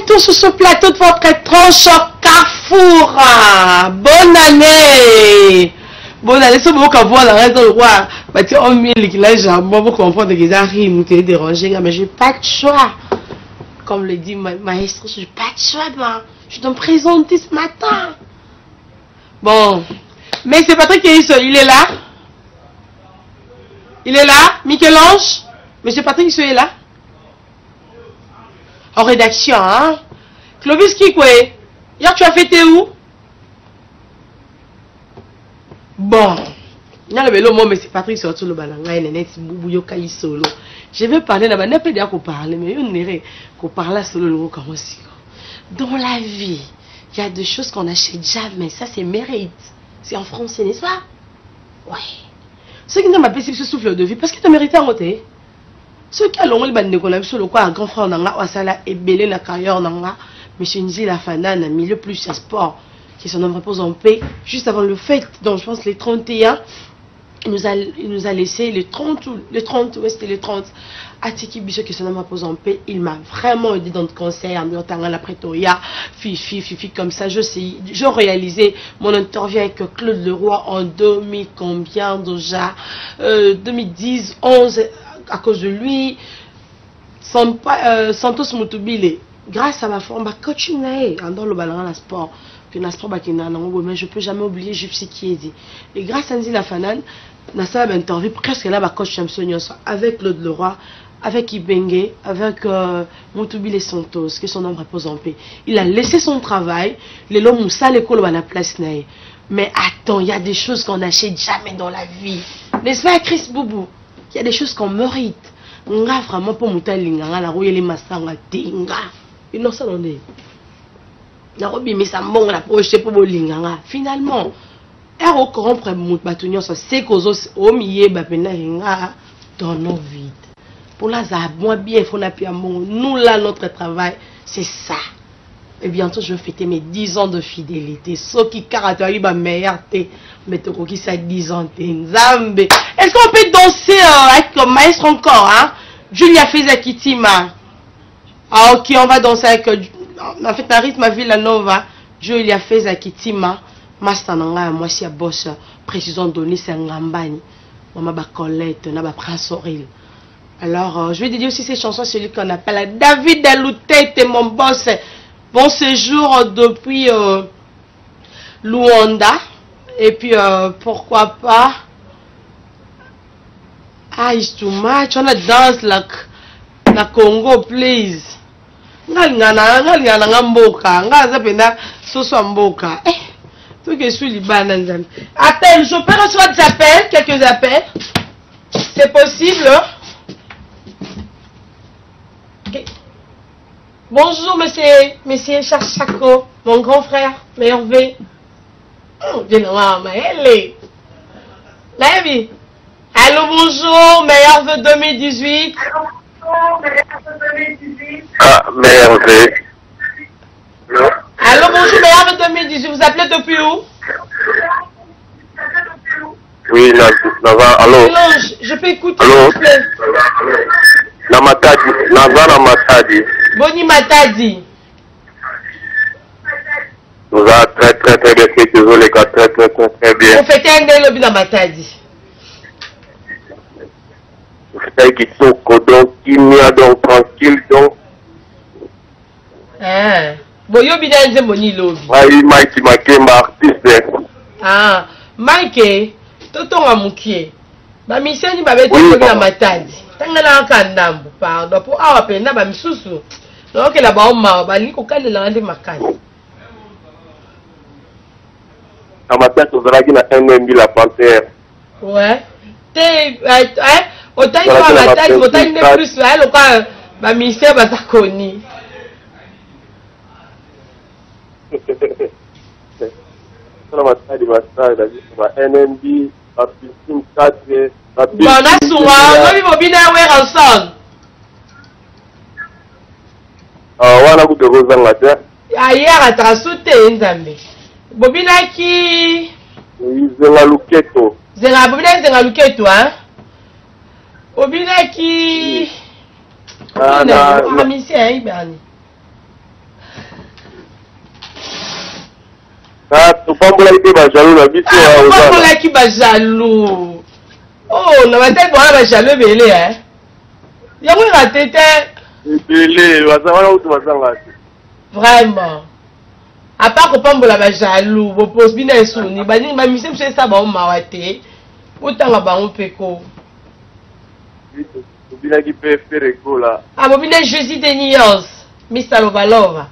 retour sur ce plateau de votre étrange Carrefour. Bonne année. Bonne année. C'est bon qu'on voit la raison de roi. Bah, tu as mis l'équilibre, moi, vous comprenez que ça rime, tu es dérangé, mais j'ai pas de choix. Comme le dit maestro, j'ai pas de choix, moi. Je dois me présenter ce matin. Bon. Mais c'est Patrick qui est ici. Il est là. Il est là. Michel-Ange. Monsieur Patrick, il est là. En rédaction, hein. Clovis Kikwe. Hier, tu as fêté où? Bon. Mais c'est Patrick surtout le balanga et net boubouyo kali solo. Je vais parler là-bas. N'est pas dire qu'on parle, mais on dirait qu'on parle solo le comme aussi. Dans la vie, il y a des choses qu'on n'achète jamais. Ça, c'est mérite. C'est en français, n'est-ce pas? Ouais. Ceux qui n'ont pas passé ce souffle de vie, parce que tu as mérité en côté. Ceux qui ont le ban de qu'on sur le quoi, un grand frère dans la Ouassala et belé la carrière dans la, monsieur Nzi la Fanane, milieu plus à sport, qui son homme repose en paix, juste avant le fête, donc je pense les 31, il nous a laissé les 30, ouais, c'était les 30, à Tiki Bichot qui son homme repose en paix, il m'a vraiment aidé dans le concert, en la Pretoria, fifi, comme ça, je réalisais mon interview avec Claude Leroy en 2000, combien déjà, 2010, 11, à cause de lui, Santos Moutubile, grâce à ma forme, coaching dans le ballon dans le sport, que dans sport mais je peux jamais oublier Gypsy Kiedi. Et grâce à Nzi la Fanan, dans sa interview presque là, coach Champion avec Claude Leroy, avec Ibenge, avec Moutubile Santos, que son nom repose en paix. Il a laissé son travail, les lots Moussa l'école à la place. Mais attends, il y a des choses qu'on n'achète jamais dans la vie. N'est-ce pas, Chris Boubou? Il y a des choses qu'on mérite. On a vraiment pas monté l'inganga, la rouille les massanga, tinga. Ils n'ont ça dans les. La robe, mais ça m'ont la projeté pour l'inganga. Finalement, elle au corrompre mon bâtonnier, ça c'est qu'aux autres, au milieu, bapena inga, dans nos vides. Pour la zab, moi bien, il faut n'a plus amour. Nous là, notre travail, c'est ça. Et bientôt, je vais fêter mes 10 ans de fidélité. Ce qui caractérise ma meilleure thé. Mais tu qui ça 10 ans de Zambé. Est-ce qu'on peut danser avec le maestro encore, hein? Julia Fezakitima. Ah, ok, on va danser avec. En fait, un rythme à Villanova. Julia Fezakitima. Mastananga, moi, si à boss, précision donnée, c'est un gambani. Maman, ba Colette, na ba Prince Auril. Alors, je vais dédier aussi ces chansons à celui qu'on appelle David Aloutet, mon boss. Bon séjour depuis Luanda. Et puis, pourquoi pas. Ah, it's too much. On a danse na Congo, please. Nga mboka. Nga zapenda soso mboka. Eh, tout que je suis liban. Appel, je peux recevoir des appels, quelques appels. C'est possible. Okay. Bonjour, monsieur Chachaco, mon grand frère, Hervé. Allô, bonjour, meilleur vœu 2018. Ah, Hervé. Allô, bonjour, meilleur vœu 2018. Vous appelez depuis où? Oui, allô. Je peux écouter. Allô. Namatadi. Boni Matadi. Nous avons très bien fait, désolé, très bien. Vous faites un des lobbies dans Matadi. Vous faites un Kitoko, donc, Kimia, donc, tranquille, donc. Ah. Bon, yo bien un moni lobby. Oui, Mike Makemba, artiste. Ah, Mike, Toto Ramoukier. Ma mission ni babete lobby dans Matadi. Tangana kandambu, pardon, pour avoir pena ba misusu. Donc la ba oma ba liko kale la ngande makani. À matin, tu verras qu'il y a un MB la panthère. Ouais. Autant il va matin, autant il n'est plus là, le quoi, ba ministère ba sakoni. La matin, il va ça, NMB, la piscine 4. Bon, on a souvent, on va bien avoir ensemble. Wana ku de rozanga te. Hier à transouter nzambe. Bobina ki Zenga Luketo. Zenga Luketo, hein? Bobina ki Ah, mission ibani. Tu pas jaloux la vie. Tu pas jaloux. Oh, on va peut-être voir la jaloux belé, hein. Il y a un raté. Belé, vraiment. À part que pas la jaloux, vous posez bien un souni. Bani, ma mission c'est ça, bah on m'a raté. Autant la bah on peut quoi. Bobina qui peut faire écho là. Ah, Bobina Jésus de Nios, Mr. Lovalova.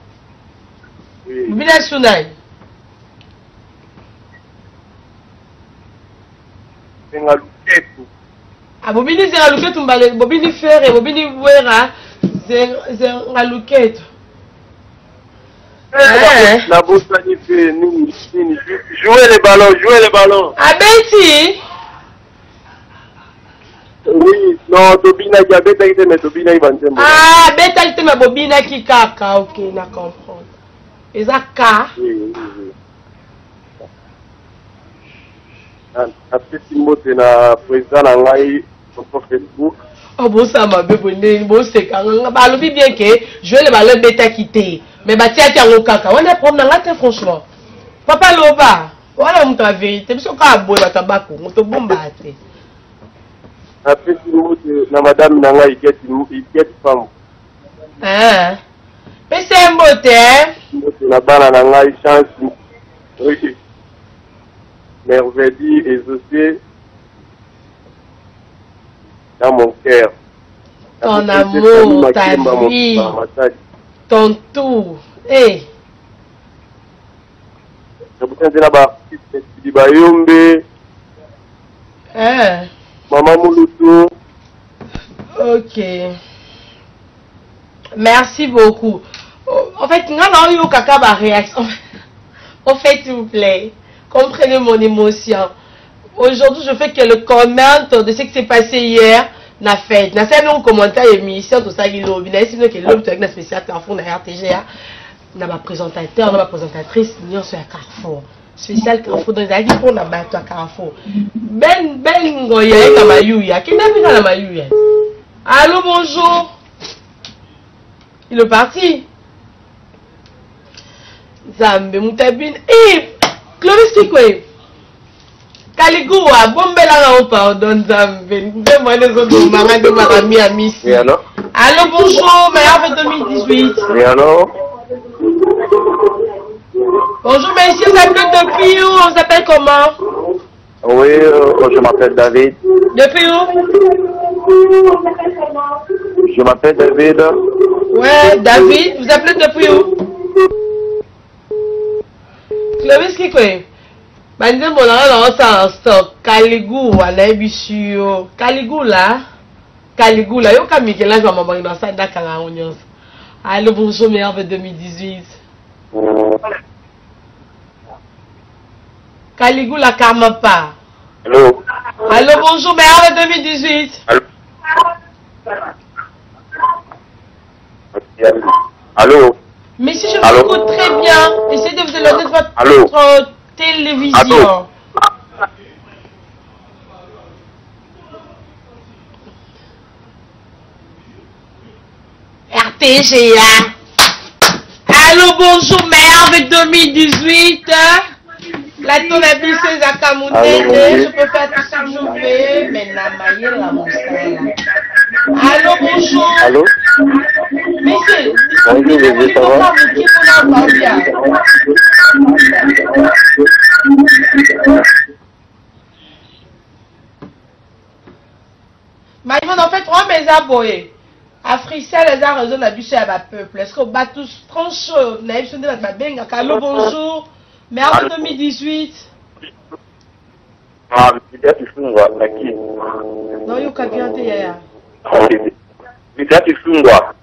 Bobina Sunai. Ah, Bobina c'est la louquette, Bobina faire, Bobina voir, c'est la louquette. La bourse a dit jouer les ballons. Ah, Betty. Oui, non, Tobina qui a bêta qui mais Tobina il va dire. Ah, bêta qui mais Bobina qui kaka, ok, na comprendre. Et ça ka. Oui. Après si moi c'est la président na ngai sur Facebook. Oh bon ça m'a bébé bon c'est quand bah le bien que jouer le ballon bêta quitté. Mais bah tiens tiens au kaka, on a problème là franchement. Papa Loba, voilà mon ta vérité, parce que quand boy la tabac, on te bombarde. Après, si la madame n'a pas été femme. Ah. Mais c'est un beauté, hein? La balle n'a pas chance. Oui. Merveille exaucée dans mon cœur. Ton amour, ta vie, ton tout. Eh. Je vous dis là-bas, il va y hein? Maman Mouloutou. Ok. Merci beaucoup. En fait, nous avons eu une réaction. En fait, s'il vous plaît, comprenez mon émotion. Aujourd'hui, je fais que le commentaire de ce qui s'est passé hier. Na fait, na fait un commentaire émission tout ça qui lobby, na sinon que lobby avec la spéciale Carrefour na RTGA, na ma présentateur, na ma présentatrice, nous sommes à Carrefour. Spécial Carrefour dans les avis pour na bateau à Carrefour. Ben ngoya ka mayuya, qui n'a pas la mayuya. Allô, bonjour. Il est parti. Zambe mutabine. Eh, Clovis qui quoi? Kaligua, bombela on pardon Zambe. Moi les autres maman de ma amie à Miss. Oui, allô? Allô, bonjour, meilleur 2018. Oui, allô? Bonjour, messieurs, vous appelez depuis où? On s'appelle comment? Oui, je m'appelle David. Depuis où? Je m'appelle David. Ouais, David, vous appelez depuis où? Clovis qui quoi? Bandit mon en stock. Caligula, laébissio. Caligula, yo Camille, je m'en vais dans ça, d'accord, on allô, bonjour, meilleur 2018. Caligula, Kamapa. Allô? Allô, bonjour, meilleur 2018. Allô? Monsieur, je vous écoute très bien. Essayez de vous éloigner de votre télévision. Allô? RTGA. Allô, bonjour, meilleur 2018. Plateau la bise à Kamounene. Je peux faire tout ce que je veux, mais la maille la moussala. Allô, bonjour. Allô? Monsieur, bonjour, ça va? Maïmon, en fait, on mes aboyés. Africains, les a raison d'habituer à ma peuple. Est-ce qu'on bat tous franchement? Naïf, je ne vais pas allô, bonjour. Meilleur 2018. Ah, tu fungwa lakini. Non, yo kabiante yaya. Tu fungwa.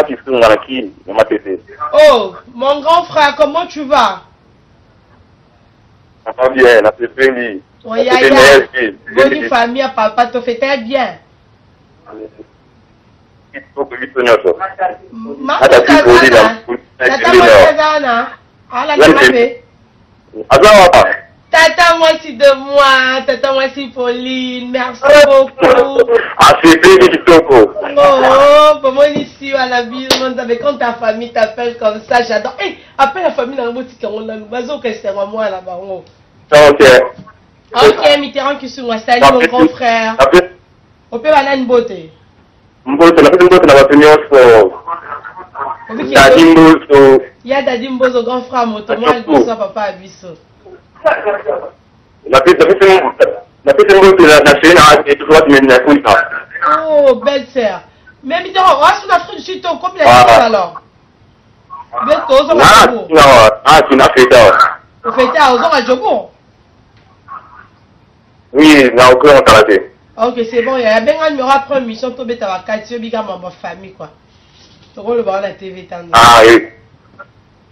Tu fungwa lakini, mama tete. Oh, mon grand frère, comment tu vas? Ça va bien, la tete. Oh yaya. Bonne famille, papa, te fait très bien. Ma tata Zana. Ah la tata, moi si de moi, tata, moi si Pauline, merci beaucoup. Ah, c'est bien, oh, pour moi, merci à la vie. Quand ta famille t'appelle comme ça, j'adore. Hey, appelle la famille dans le boutique. On a le moi là-bas. Ok. Ok, Mitterrand qui sur moi. Salut mon grand frère. On peut aller à une beauté. Mboso, la beauté n'a pas tenu il y a Dadi Mbozo, grand frère, moto. Moi, il dit ça, papa, à Bisso. La petite Mboso, la chaîne, et tout ça, tu m'as dit. Oh, belle sœur. Mais Mitterrand, on va sur l'Afrique du Sud, comme il a dit alors. Ah, tu n'as fait ça. Vous faites ça aux Djobo? Oui, il n'a aucun intérêt. Ok, c'est bon, il y a bien un numéro après une mission, tu as un quartier, tu as ma famille, quoi. Tu as le voir la TV, ah oui.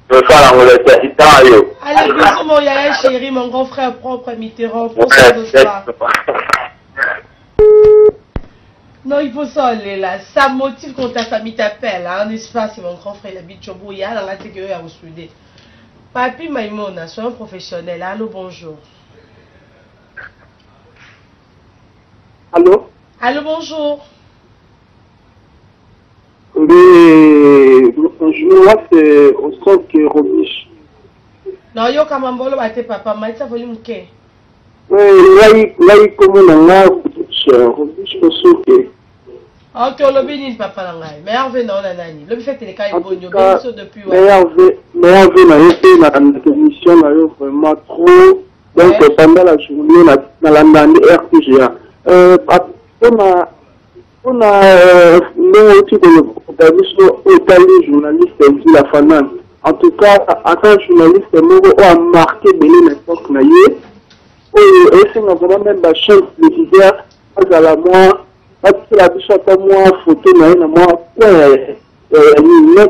Je vais faire la relation Italie. Allez, bisous, mon yaya chéri, mon grand frère propre, Mitterrand. Non, il faut ça aller là. Ça motive quand ta famille t'appelle. Hein, n'est-ce pas? C'est mon grand frère, il habite Chobo. Il y a dans la sécurité à vous souder. Papi Maïmona, sois un professionnel. Allô, bonjour. Allô? Allô, bonjour. Oui, bonjour, moi c'est au centre Robiche. Non, yo kamambolo bate papa, maïsa volume ke. Oui, là il comme on a Robiche au centre. Ok, on lobby ni papa langai. Mais Hervé non la nani. Le fait les cas bonyo, bien sûr depuis. Mais Hervé n'a été dans la commission là vraiment trop. Donc pendant la journée dans la RPGA. On a le type de journaliste de la Fanan. En tout cas, en tant que journaliste, on a marqué de l'époque. Et c'est vraiment même la chaîne télévisée, à la moi, parce que la bichette à moi, photo, moi,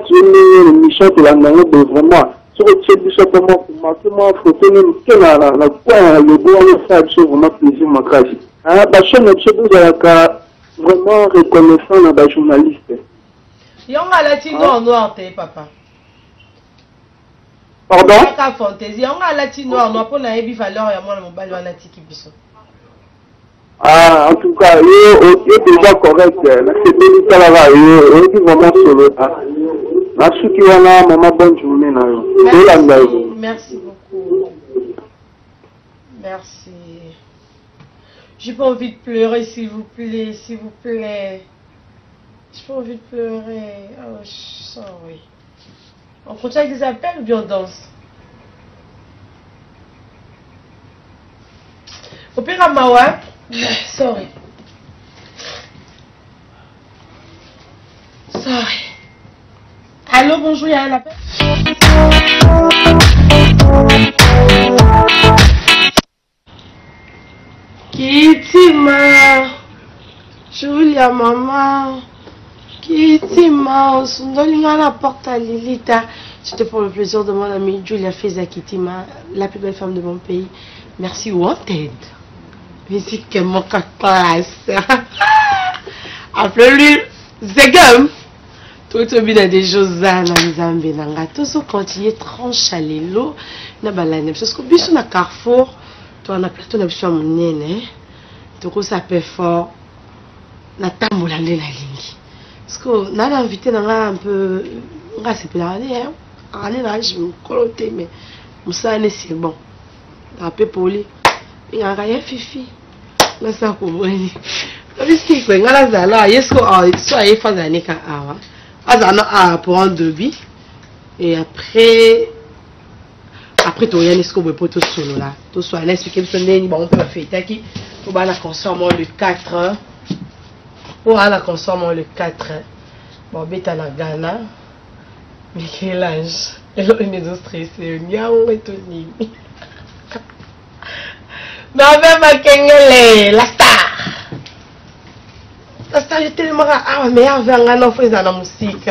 une mission de la langue de vraiment. Sur le bichette à moi, pour marquer moi, photo, même que la le bon, ça a vraiment plaisir, ma case. La chaîne de vraiment reconnaissant dans les journalistes. Il y a un latino en noir, papa. Pardon? Il y a un latino en noir pour la valeur et moi, mon bal en latiki biso. Ah, en tout cas, il est déjà correct. C'est délicat là-bas. Il est vraiment solo. Merci qui a maman, bonne journée. Merci beaucoup. Merci. J'ai pas envie de pleurer, s'il vous plaît, s'il vous plaît. J'ai pas envie de pleurer. Oh, sorry. On continue avec des appels ou bien on danse? Au pire, à Mawa. Sorry. Sorry. Allô, bonjour, il y a un appel? Kitima, Julia maman, Kitima, Sundolinga la porte à Lilita. C'était pour le plaisir de mon amie Julia Feza Kitima, la plus belle femme de mon pays. Merci Wanted. Visite que mon classe. Appelez-lui Zegam. Tout le bien des choses à la Zambie nanga. Tout ce continuer tranche à l'élo. Na balane. Parce que biso na Carrefour. On a plateau de mon nene, tout ça peut fort, na tambola de la ligne. Parce que on a invité un peu, on a c'est pas hein, on là je me coloté mais ça c'est bon. Un peu poli, il y a rien fifi, là ça pour moi. Risque quoi, on a ça là, est-ce que soit il faut d'année qu'à awa, azana pour un débit et après tu as un escobe pour tout solo là. Tout soit là, expliquer que on peut faire qui pour la consommer le 4. Pour la consommer le 4. Bon, bêta la Ghana. Mais quel âge? Et là, on est tous stressés. Niaou et tout ni. Mais avec ma kengele, la star. La star est tellement rare. Ah, mais avec un enfant, ils ont la musique.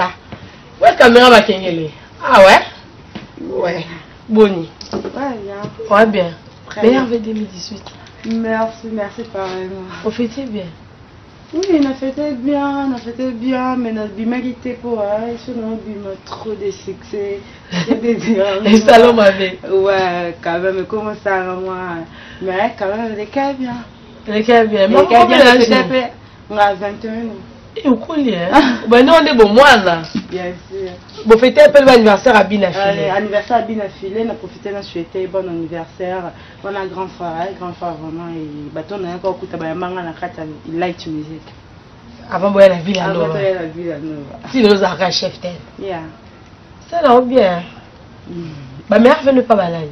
Ouais, caméra ma kengele. Ah ouais? Ouais. Boni. Ouais, bien. Meilleur V 2018. Merci pareillement. On fêtait bien. Oui, on a fêté bien, mais notre mérité pour elle, sinon on trop de succès. Et salon m'avait. Ouais, quand même, comment ça, moi. Mais quand même, les cas bien. Les cas bien. Les cas bien, on a 21 ans. Et au collier, ben non, on est bon, moi là. Bien sûr. Bon, fêter un peu l'anniversaire à Bina Filé. Anniversaire à Bina Filé, on a profité de souhaiter bon anniversaire. On a grand frère vraiment. Et bateau, on a encore écouté à Manga na Kata, il light music. Avant de la ville à Avant Nova. de la ville à Nova. Si nous avons chef tel. Yeah. Ça là, bien. Ma mère veut ne pas balader.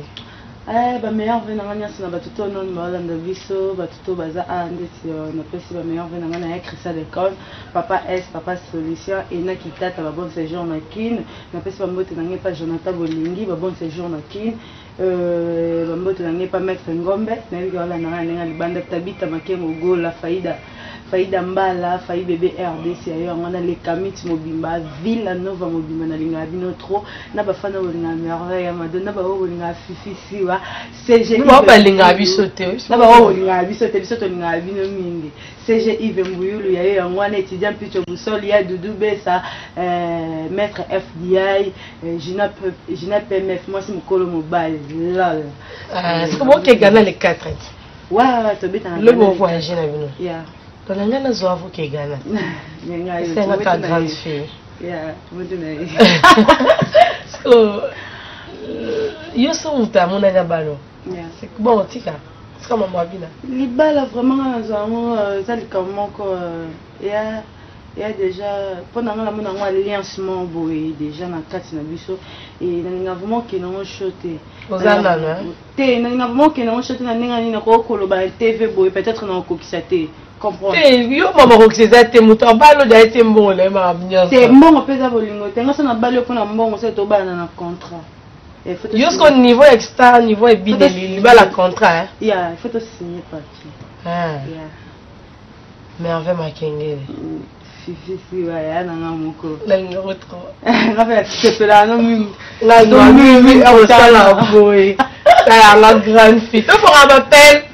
Ba meilleur vena nganya sina batuto non malanda biso batuto baza andeti na pesi ba meilleur vena ngana ya Christa de Con papa S papa solution et na kitata ba bon séjour na kin na pesi ba mbote na ngepa Jonathan Bolingi ba bon séjour na kin ba mbote na ngepa maître Ngombe na yiki wala na nga libanda tabita makengo gola faida mbala fayi bébé RDC ayo ngana les kamit mobimba ville nova mobimba na linga bino trop na bafana bolinga merveille madonna ba bolinga fifi siwa CG Nous ba linga bisote. na ba bolinga bisote bisote linga bino mingi CG Yves Mbuyulu yayo ngwana étudiant Picho Busol ya Doudou Bessa maître FDI Gina PMF moi c'est mokolo mobile lol C'est comment que Ghana les 4 ouais to bita le bon voyage na bino. yeah. Dans la Ghana zoavo que Ghana. C'est une grande fille. Yeah, so yo so muta mona na balo. yeah. C'est bon tika. C'est comme moi bina. Libala vraiment zamo ça le comment il y a déjà pendant la mona alliance boy déjà na kati na biso et na vraiment que non shoté. Ozana na. Té na vraiment que non shoté na ninga ni ko koloba TV boy peut-être na kokisa té. Comprendre. Yo maman roxeza te muta balo da été bon le ma bien. C'est bon pesa bolingo te ngasa na balo ko na mbongo c'est to bana na contrat. Jusqu'au niveau externe, niveau et bien il va la contrat. Hein. Yeah, il faut te signer papier. Ah. Yeah. Merveille Makengele. Si ouais, na moko. La numéro 3. Rafa c'est là non mingi. La numéro au sala boy. La grande fille. Tu feras un appel.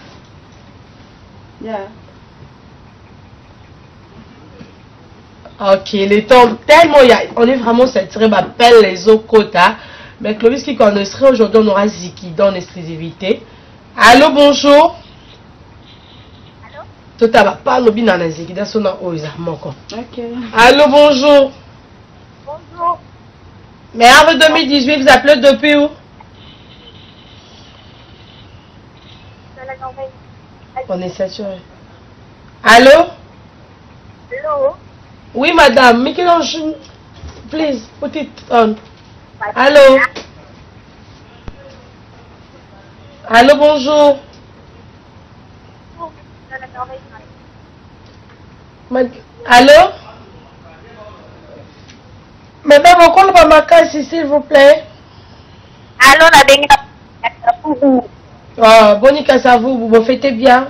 Yeah. Ok, les temps tellement on est vraiment saturé, m'appelle les autres quotas. Mais Clovis qui connaîtrait aujourd'hui, on aura Ziki dans l'exclusivité. Allô, bonjour. Allô? Tout à l'heure, pas le bien dans Ziki, dans son nom, Ok. Allô, bonjour. Bonjour. Mais avant 2018, vous appelez depuis où? On est saturé. Allô? Allô? Oui, madame, mais please, put it on. Allô? Allô, bonjour. Allô? Madame, on compte pas ma casse, s'il vous plaît. Allô, la dernière. Ah, Bonica, ça vous faites bien?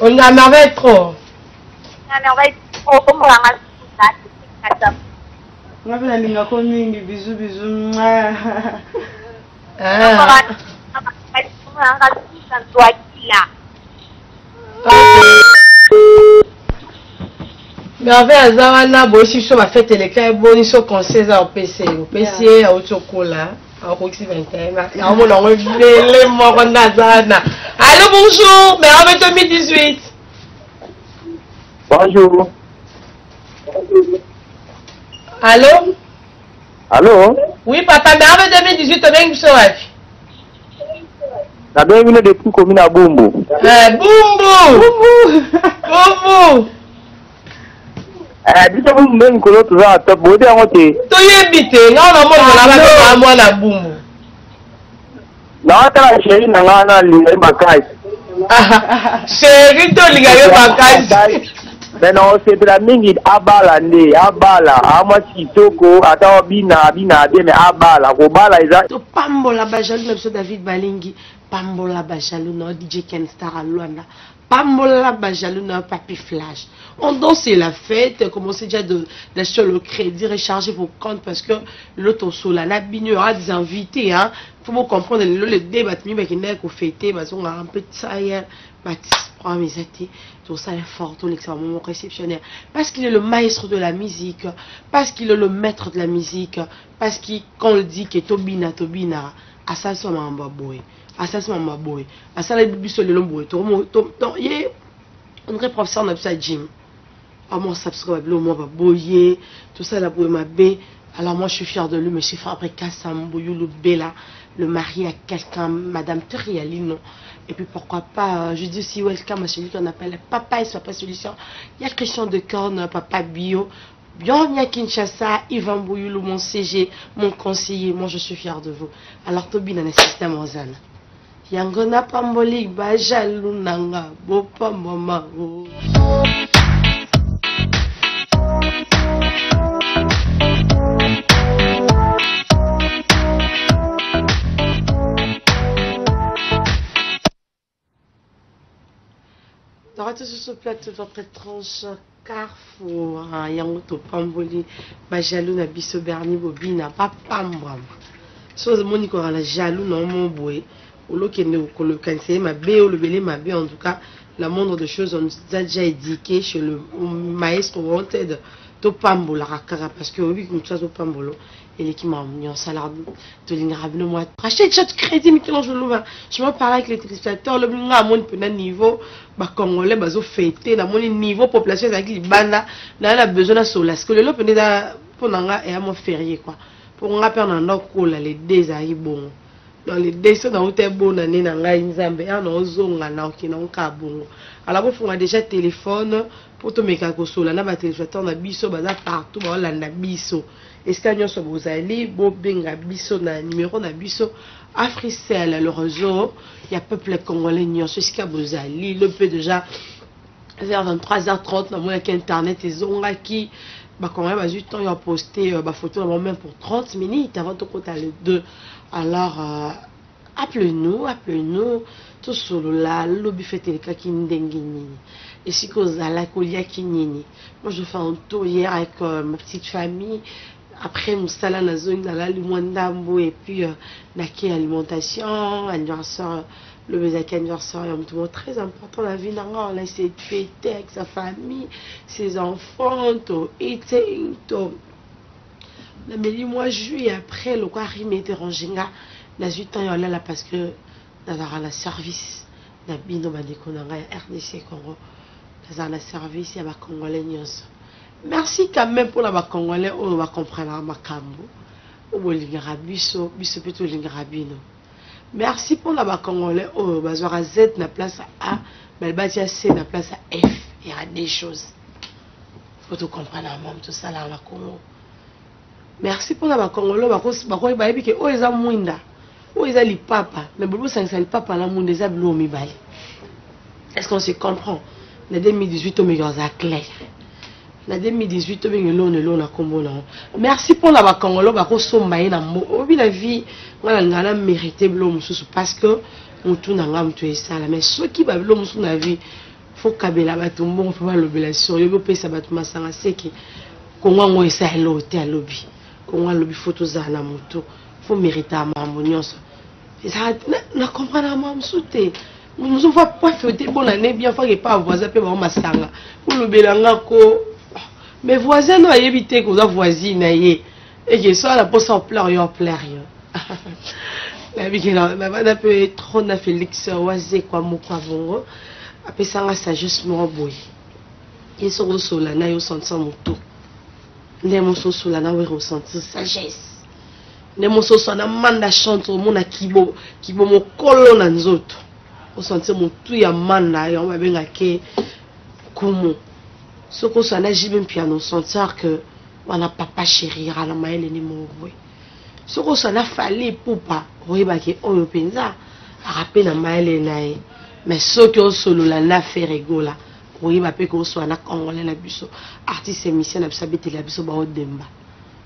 On a merveille trop. On va la commune, bisous, bisous. Merveille Azawana, Boshi, sur ma fête, les cas, boni, sur conseil au PC. Au PC, à Ochokola. Allô, bonjour, mais en 2018. Bonjour. Allô? Allô? Oui, papa, mais en 2018, tu viens de La bienvenue depuis commune à Bumbu. Bumbu! Bumbu! Bisa Bumbu même que l'autre va te bouder à côté. Tu y habites, non, non, moi, na Bumbu. Non, tu as chéri, n'a pas l'ingé bacay. Chéri, tu l'ingé bacay. Mais non, c'est de la mingi abala, amasi toko, ata bina, mais abala, obala, to pambola bajalu na biso David Balingi, pambola bajalu na DJ Ken Star à Luanda, pambola bajalu na Papi Flash. On danse la fête, commencez déjà d'acheter le crédit, recharger vos comptes parce que l'autre sur la il y aura des invités, hein. Faut vous comprendre le débat mais qui n'est qu'au fêter, parce qu'on a un peu de ça hier, tout ça est fort, tout l'extrêmement réceptionnaire, parce qu'il est le maître de la musique, parce qu'il est le maître de la musique, parce qu'il quand on le dit que Tobina, à ça soit un baboy. assassin mama boy asala biso le lombo to ye on dirait professeur na bisa gym moi ça parce que moi va boyer tout ça la boy ma bé. Alors moi je suis fière de lui, mais je suis fabriqué à Sambouyou, Bella, le mari à quelqu'un, Madame Terialino. Et puis pourquoi pas, je dis aussi welcome à celui qu'on appelle Papa et Papa Solution. Il y a Christian de Corne, Papa Bio, bienvenue à Kinshasa, Yvan Bouyoulou, mon CG, mon conseiller. Moi je suis fière de vous. Alors Tobi dans le système Ozana. Yangona Pamboli, Bajalou Nanga, Bopa Mama. Sur ce plateau votre étrange carrefour, Yangoto Pamboli, Bajalou na biso Berni Bobina, Papambram. Chose Monique aura la jaloux non mon boué, ou l'eau qui est né au cancer, ma bé ou le belé, ma bé en tout cas, la moindre de choses on nous a déjà indiqué chez le maestro wanted Topambo la rakara parce que oui, nous sommes au Pambolo. Et l'équipe m'a mis en salaire de l'ingrabino moi. Racheter des choses de crédit, mais quand je l'ouvre, je me parle avec les téléspectateurs, le blinga à mon niveau, bah congolais, bah zo fêté, dans mon niveau population avec les bandes, là on a besoin de sola. Parce que le lot peut être pour nanga et à mon férié quoi. Pour on rappelle dans nos cours les deux aïe bon. Dans les deux dans où t'es bon année nanga inzambe, ah non zonga na okina onka bon. Alors bon, on a déjà téléphone pour te mettre à sola. Na ba téléspectateur na biso baza partout, bah on a biso. Est-ce qu'il y a un bozali, Bobenga biso na numéro na biso Africell le réseau, il y a peuple congolais n'y a ce qu'il y a bozali, le peut déjà vers 23h30 dans mon internet et zonga qui bah quand même a eu temps il a posté bah photo même pour 30 minutes avant de compter les deux. Alors appelez-nous tout solo là lobby fait le cas qui ndengini et si cause la colia qui nini. Moi je fais un tour hier avec ma petite famille. Après, nous sommes dans la zone de l'Alimondambo et puis la alimentation, anniversaire, le baiser anniversaire, c'est très important. La vie, on a essayé de fêter avec sa famille, ses enfants, et tout. Mais moi, juillet après, le quoi rime était rangé là, la 8 ans, là parce que dans la service, la bino ba déconanga RDC Congo, dans la service, il y a des Congolais. Merci quand même pour la Congolais, on va comprendre la Makambo. Merci pour la Congolais, on va voir Z na place A, mais le C na place F. Il y a des choses. Il faut tout comprendre tout ça là, la Congo. Merci pour la Congolais, on va dire que oh ils ont mwinda, oh ils ont les papa, mais beaucoup ça les papa là mwinda ils ont l'homme bali. Est-ce qu'on se comprend? En 2018 on me gagne clair. En 2018 on a combo là. Merci pour la Congolais, on somba na mo. Obi la vie, on a mérité l'homme parce que on tourne en gamme tout ça là. Mais ceux qui va l'homme sur la vie, faut kabela batumbo, on peut pas l'obéir sur. Il faut payer ça batuma sanga seki. Kongo ngo esa lote à lobby. Kongo lobby photo za na moto. Faut mériter à mambo nyonso. Et ça na comprendre mambo souté. Nous ne pouvons pas fêter bonne année bien fois que pas voisin peut voir masanga. Pour le belanga ko mes voisins n'ont évité que vous voisine et que soit la poste en pleurs yo pleur yo. La vie qui na peut trop na Félix oisé quoi mo quoi bongo. Après ça nga sagesse mo boy. Ils sont au là na yo sentir moto. Les mon so là na we ressentir sagesse. Les mon so na manda chante mo na kibo mo kolo na nzoto. Au sentir mon tout ya manda yo ma benga ke comment ce qu'on s'en a même piano sentir que on a papa chéri à la maille ni mon boy ce qu'on s'en a fallu pour pas oui bah que on pensa à rappeler la maille nae mais ce que on solo la na fait rigola oui bah peut qu'on soit na congolais la biso artiste émission na sabité la biso ba odemba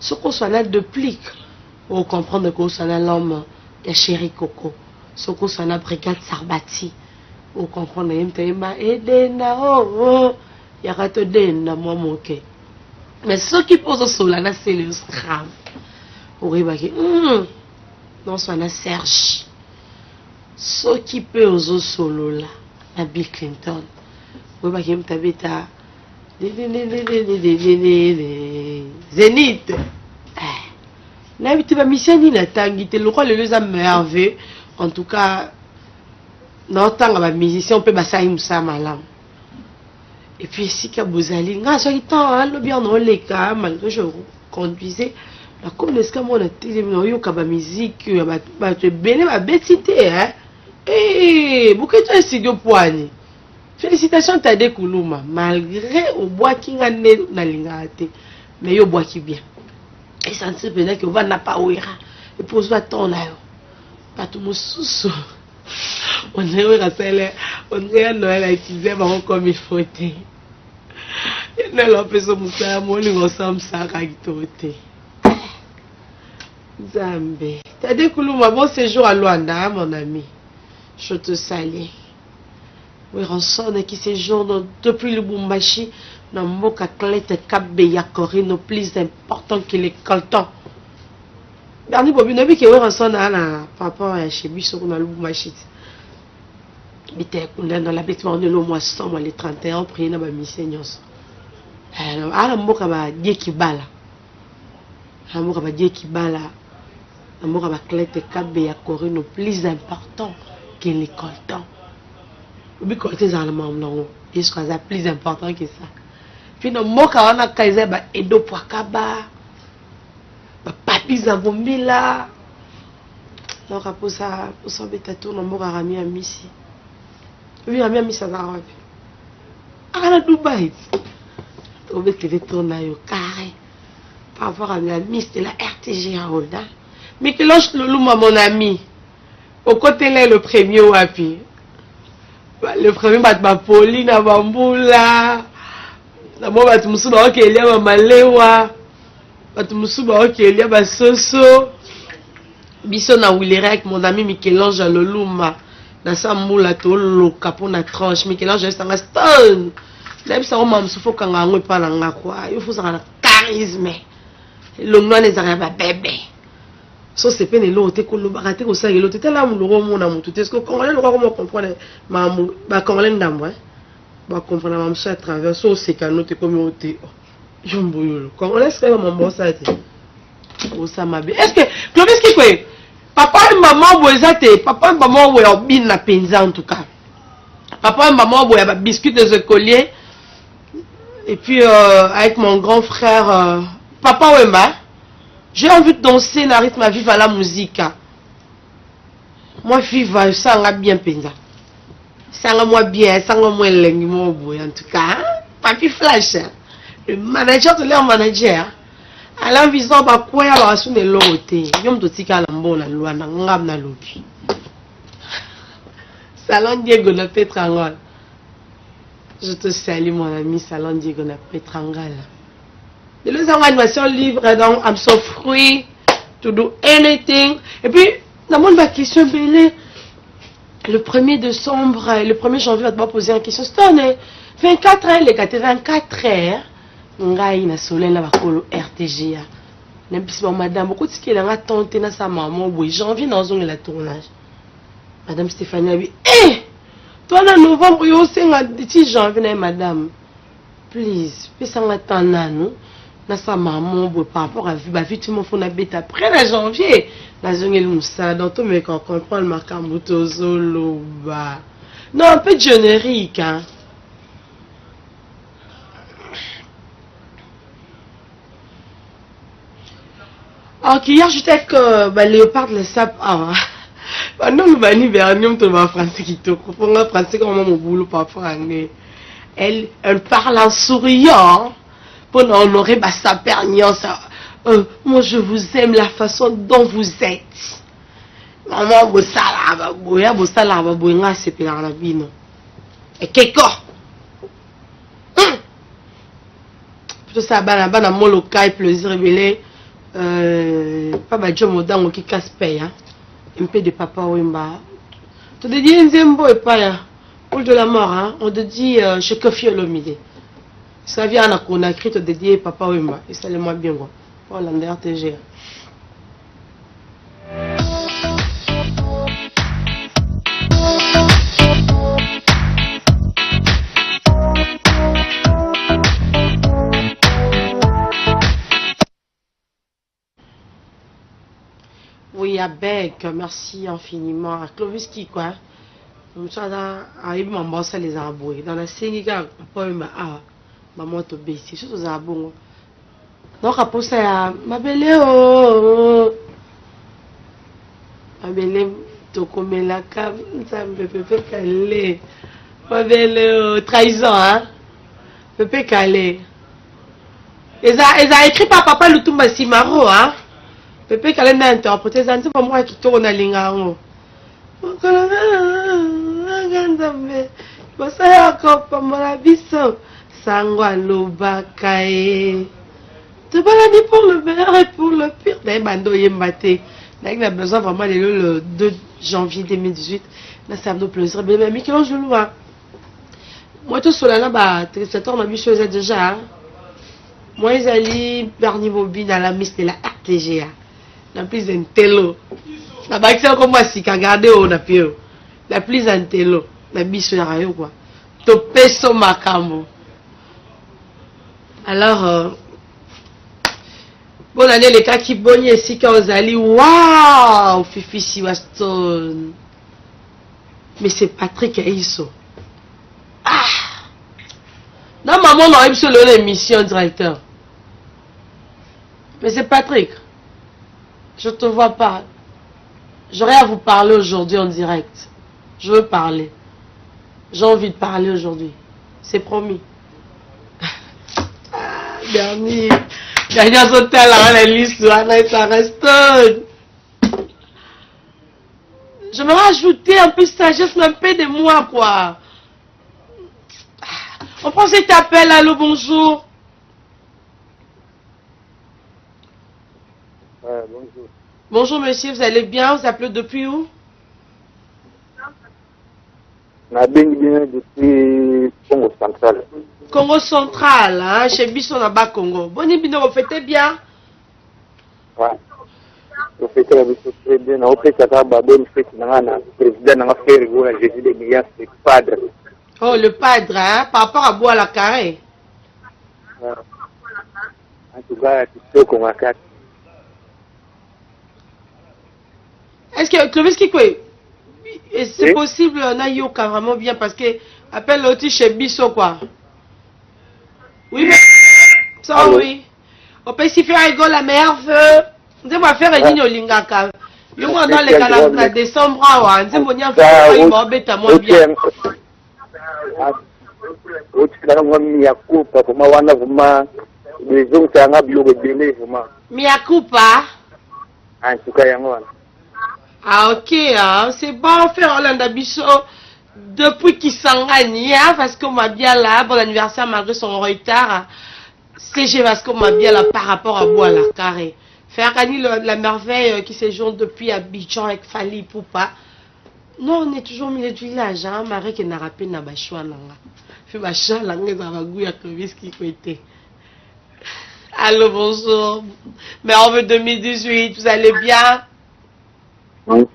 ce qu'on s'en a de plique on comprendre qu'on s'en a l'homme ya chéri coco ce qu'on s'en a brigade sarbati on comprendre même tema edena oh il y a raté d'un moi moqué mais ceux qui posent sur la c'est le scram pour évacuer non soit na Serge ceux qui posent solo là na Bill Clinton pour évacuer m'tabeta Zénith na biti ba mission ni na tangi te le roi le les a merveilleux en tout cas non tant que musicien on peut basser musa malam. Et puis si que bozali nga so temps le bien on les cas malgré je conduisais la comme est-ce que moi on a télé yo ka ba musique ba te bene ba betité hein. Eh beaucoup de studio poani. Félicitations Tade Kuluma malgré au bois qui nga né na lingate mais yo bois qui bien. Et ça ne se peut que on va n'a pas ouira et pour ça ton là. Pas tout mon sous. On est au rassemble, on est à Noël à utiliser comme il faut. Ne l'empêche pas ça, moi nous ensemble ça ragitoté. Zambé. T'as découvert mon bon séjour à Luanda, mon ami. Je te salue. Oui, Ranson qui séjourne depuis le Lubumbashi dans Moka Clete Kabbe Yakorino plus important que les coltons. Dernier Bobby Nobi qui est Ranson à papa chez Bissot dans le Lubumbashi. Dans l'habitement de l'eau, moi, les 31 prier dans ma mission. Alors, à mboka ba die kibala. À mboka ba die kibala. À mboka ba clete Kabbe Yakorino plus important que les coltons. Obi coltons dans le monde, non. Est-ce que c'est plus important que ça? Puis, dans mboka on a kaise ba edo poakaba. Ba papi zambombila. Donc, pour ça bêta tour dans mboka rami à Missi. Oui, à Miami, ça va arriver. À Dubaï, on va te retourner au carré. Par rapport à Miami, c'était la RTG à Holda. Mais que lorsque le loup, mon ami, au côté là, le premier wapi. Le premier, ma Pauline, à Bamboula. D'abord, tu me souviens qu'il y a ma Malewa. Tu me souviens qu'il y a ma Soso. Bisson a Willera avec mon ami Michel-Ange le Luma. Dans sa moula tolo capon na tranche Michel-Ange est un stone. Là ça on m'a souffle quand on pas là quoi. Il faut ça un charisme. Le nom les arabes bébé. So c'est peine l'autre que le baraté au ça et l'autre là mon romo na mutu. Est-ce que congolais le comment comprendre mamu ba congolais ndambo hein. Ba comprendre mamu ça à travers so c'est que notre communauté. Jomboyolo. Congolais c'est mon bon ça. O ça m'a bien. Est-ce que Clovis qui quoi? Papa et maman boisate, papa et maman boya bin na penza en tout cas. Papa et maman boya biscuits des écoliers. Et puis avec mon grand frère, papa Wemba, j'ai envie de danser na rythme à vivre à la musique. Moi vivre ça nga bien penza. Ça nga moi bien, ça nga moi lengi mo boya en tout cas. Papi flash. Le manager de leur manager. À l'envisage ba quoi ya ba sune loté yom to tika la mbona Luanda ngam na lobi Salon Diego na Petrangal. Je te salue mon ami Salon Diego na Petrangal. De les animations libres donc I'm so free to do anything. Et puis dans mon question belé le 1er décembre le 1er janvier on va poser une question c'est 24 heures les 84 heures. Ngai na soleil na bakolo RTG na biso madame beaucoup tikela nga tante na sa maman boy janvier na ozonga la tournage madame Stéphanie abi toi na novembre yo senga ti janvier na madame please pesa nga tanano na sa maman boy par rapport à ba vie tout mon fond na bête après la janvier na zonga le musa donc tout me comprendre le makambo tozolo ba non un peu générique hein. Ok, hier j'étais avec Léopard le sap. Non, le bani bernium tout le français qui te comprend le français comme mon boulot parfois anglais. Elle parle en souriant pour honorer sa perniance. Moi je vous aime la façon dont vous êtes. Maman vous salava boya vous salava boya c'est pour la bino. Et quelque tout ça bana molo kai plaisir révélé. Pas badjo modango qui casse paye un peu de papa Wemba. Tu te dis nzembo et pas là de la mort hein on te dit chez Kofi Olomide ça vient à Conakry te dédié papa Wemba et ça le moi bien quoi pour l'Ander TG. Oui, Abek, merci infiniment. À Clovis qui quoi? Moussa a eu mon boss les arbres. Dans la scène, papa m'a maman to baisser. Surtout aux arbres. Donc après ça, ma belle ma belle to comme la cave, ça me peut caler. Ma belle trahison, hein. Peut caler. Ils a écrit par papa Lutumba Simaro, hein. Peut caler n'a interprété ça, c'est pas moi qui tourne à l'ingango. Bosaya kopa mona biso sangwa lobakae. Tu baladi pour le meilleur et pour le pire. D'ailleurs, bando yembate. D'ailleurs, il a besoin vraiment le 2 janvier 2018. Là, ça me plaisir. Mais Michel-Ange Loua. Moi, tout cela là, bah, téléspectateur m'a mis chose déjà. Moi, ils allaient Bernie Bobine à la Miss de la RTGA. La plus d'un télo. La bague comme moi, si qu'à garder on a pu. La plus d'un télo. La biche la rayo quoi. To peso macamo. Alors, bonne année les cas qui bonne ici quand vous allez. Waouh, Fifi Siwaston. Mais c'est Patrick Aiso. Ah! Non, maman, on aurait pu sur l'émission, directeur. Mais c'est Patrick. Je te vois pas. J'aurais à vous parler aujourd'hui en direct. Je veux parler. J'ai envie de parler aujourd'hui. C'est promis. Dernier hôtel à la liste, ça reste. Je me rajouter un peu de sagesse, un peu de moi, quoi. On prend cet appel, allô, bonjour. Bonjour. Bonjour, monsieur, vous allez bien? Vous appelez depuis où? Je bien depuis Congo Central. Congo Central, hein, chez Bisson là-bas, Congo. Bonne bino, vous faites bien? Ouais. Vous faites très bien. Vous faites ça, bonne fête. Le président a fait le Jésus de Millias, le padre. Oh, le padre, hein, par rapport à Bois la Carré. En tout cas, c'est ce qu'on a fait. Est-ce que Clovis qui quoi? C'est possible, on a yoka vraiment bien parce que appelle l'autre chez Bisso quoi. Oui, mais ça oui. On peut s'y faire rigole la meilleure feu. On va faire une ligne au Lingaka. Yo on dans les calendriers décembre on dit mon faire il m'a bête à moi bien. Miakupa. En tout cas, ah ok, hein. C'est bon faire Hollande Bisso depuis qu'il s'en gagne, hein, parce qu'on m'a bien là, bon anniversaire malgré son retard, CG parce qu'on m'a bien là par rapport à Bois la Carré. Faire gagner la merveille qui séjourne depuis Abidjan avec Fali Poupa. Non, on est toujours au milieu du village, hein, Marie qui n'a rappelé n'a pas choix là. Fait ma chat là, on est dans la gouille à Clovis qui était. Allô, bonjour. Merveille 2018, vous allez bien? Oui.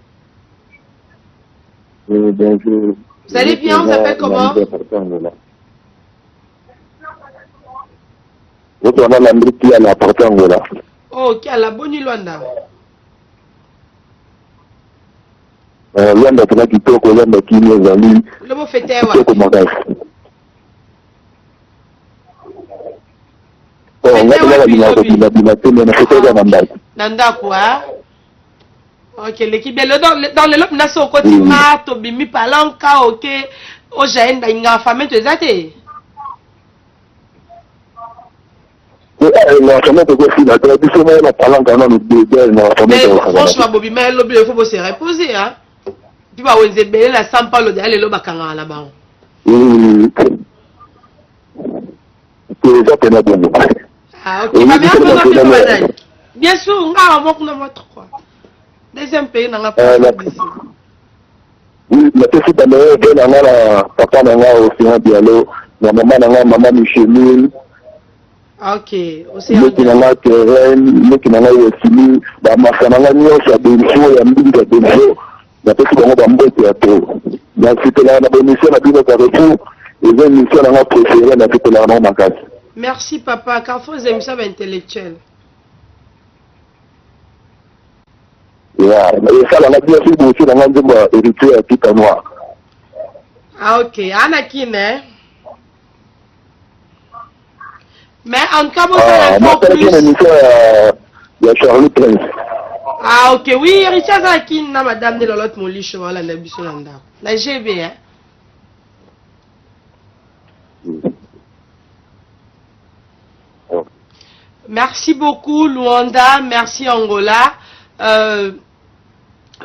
Bonjour. Vous allez bien? Vous appelez comment? Oh, qui a la bonne Luanda. Luanda tuna kitoko Luanda kini ezali. Le mot fêté wa. Nanda quoi? Ok, l'équipe dans le lot na so côté ma to bimi palanka ok o jaenda inga femme to ezate. Mais franchement bobi mais lobi il faut se reposer hein. Puis ba wenze belé la São Paulo de aller lo bakanga là bas. Ah ok, ma mère me bien sûr, on va voir qu'on a trois. Deuxième pays dans la oui, mais c'est dans le papa n'a aussi un dialogue, la maman n'a maman Micheline. Ok, aussi un dialogue. Qui n'a aussi, bah ma femme n'a ni aussi à Benjo et à Minga Benjo. La petite on va m'embêter à tout. Donc c'était là la mission à Bino Carrefour et une mission à préférée la petite là dans ma case. Merci papa, Carrefour les émissions intellectuelles. Yeah, mais ça, on a bien fait aussi dans l'endroit héritier à tout à moi. Ah, ok. Anakin, hein? Mais en tout cas, vous savez pas plus. Il y a Charlie Prince. Ah, ok. Oui, Richard Anakin, na madame de l'autre moliche, voilà, la bisolanda. La GB, hein? Merci beaucoup, Luanda. Merci, Angola.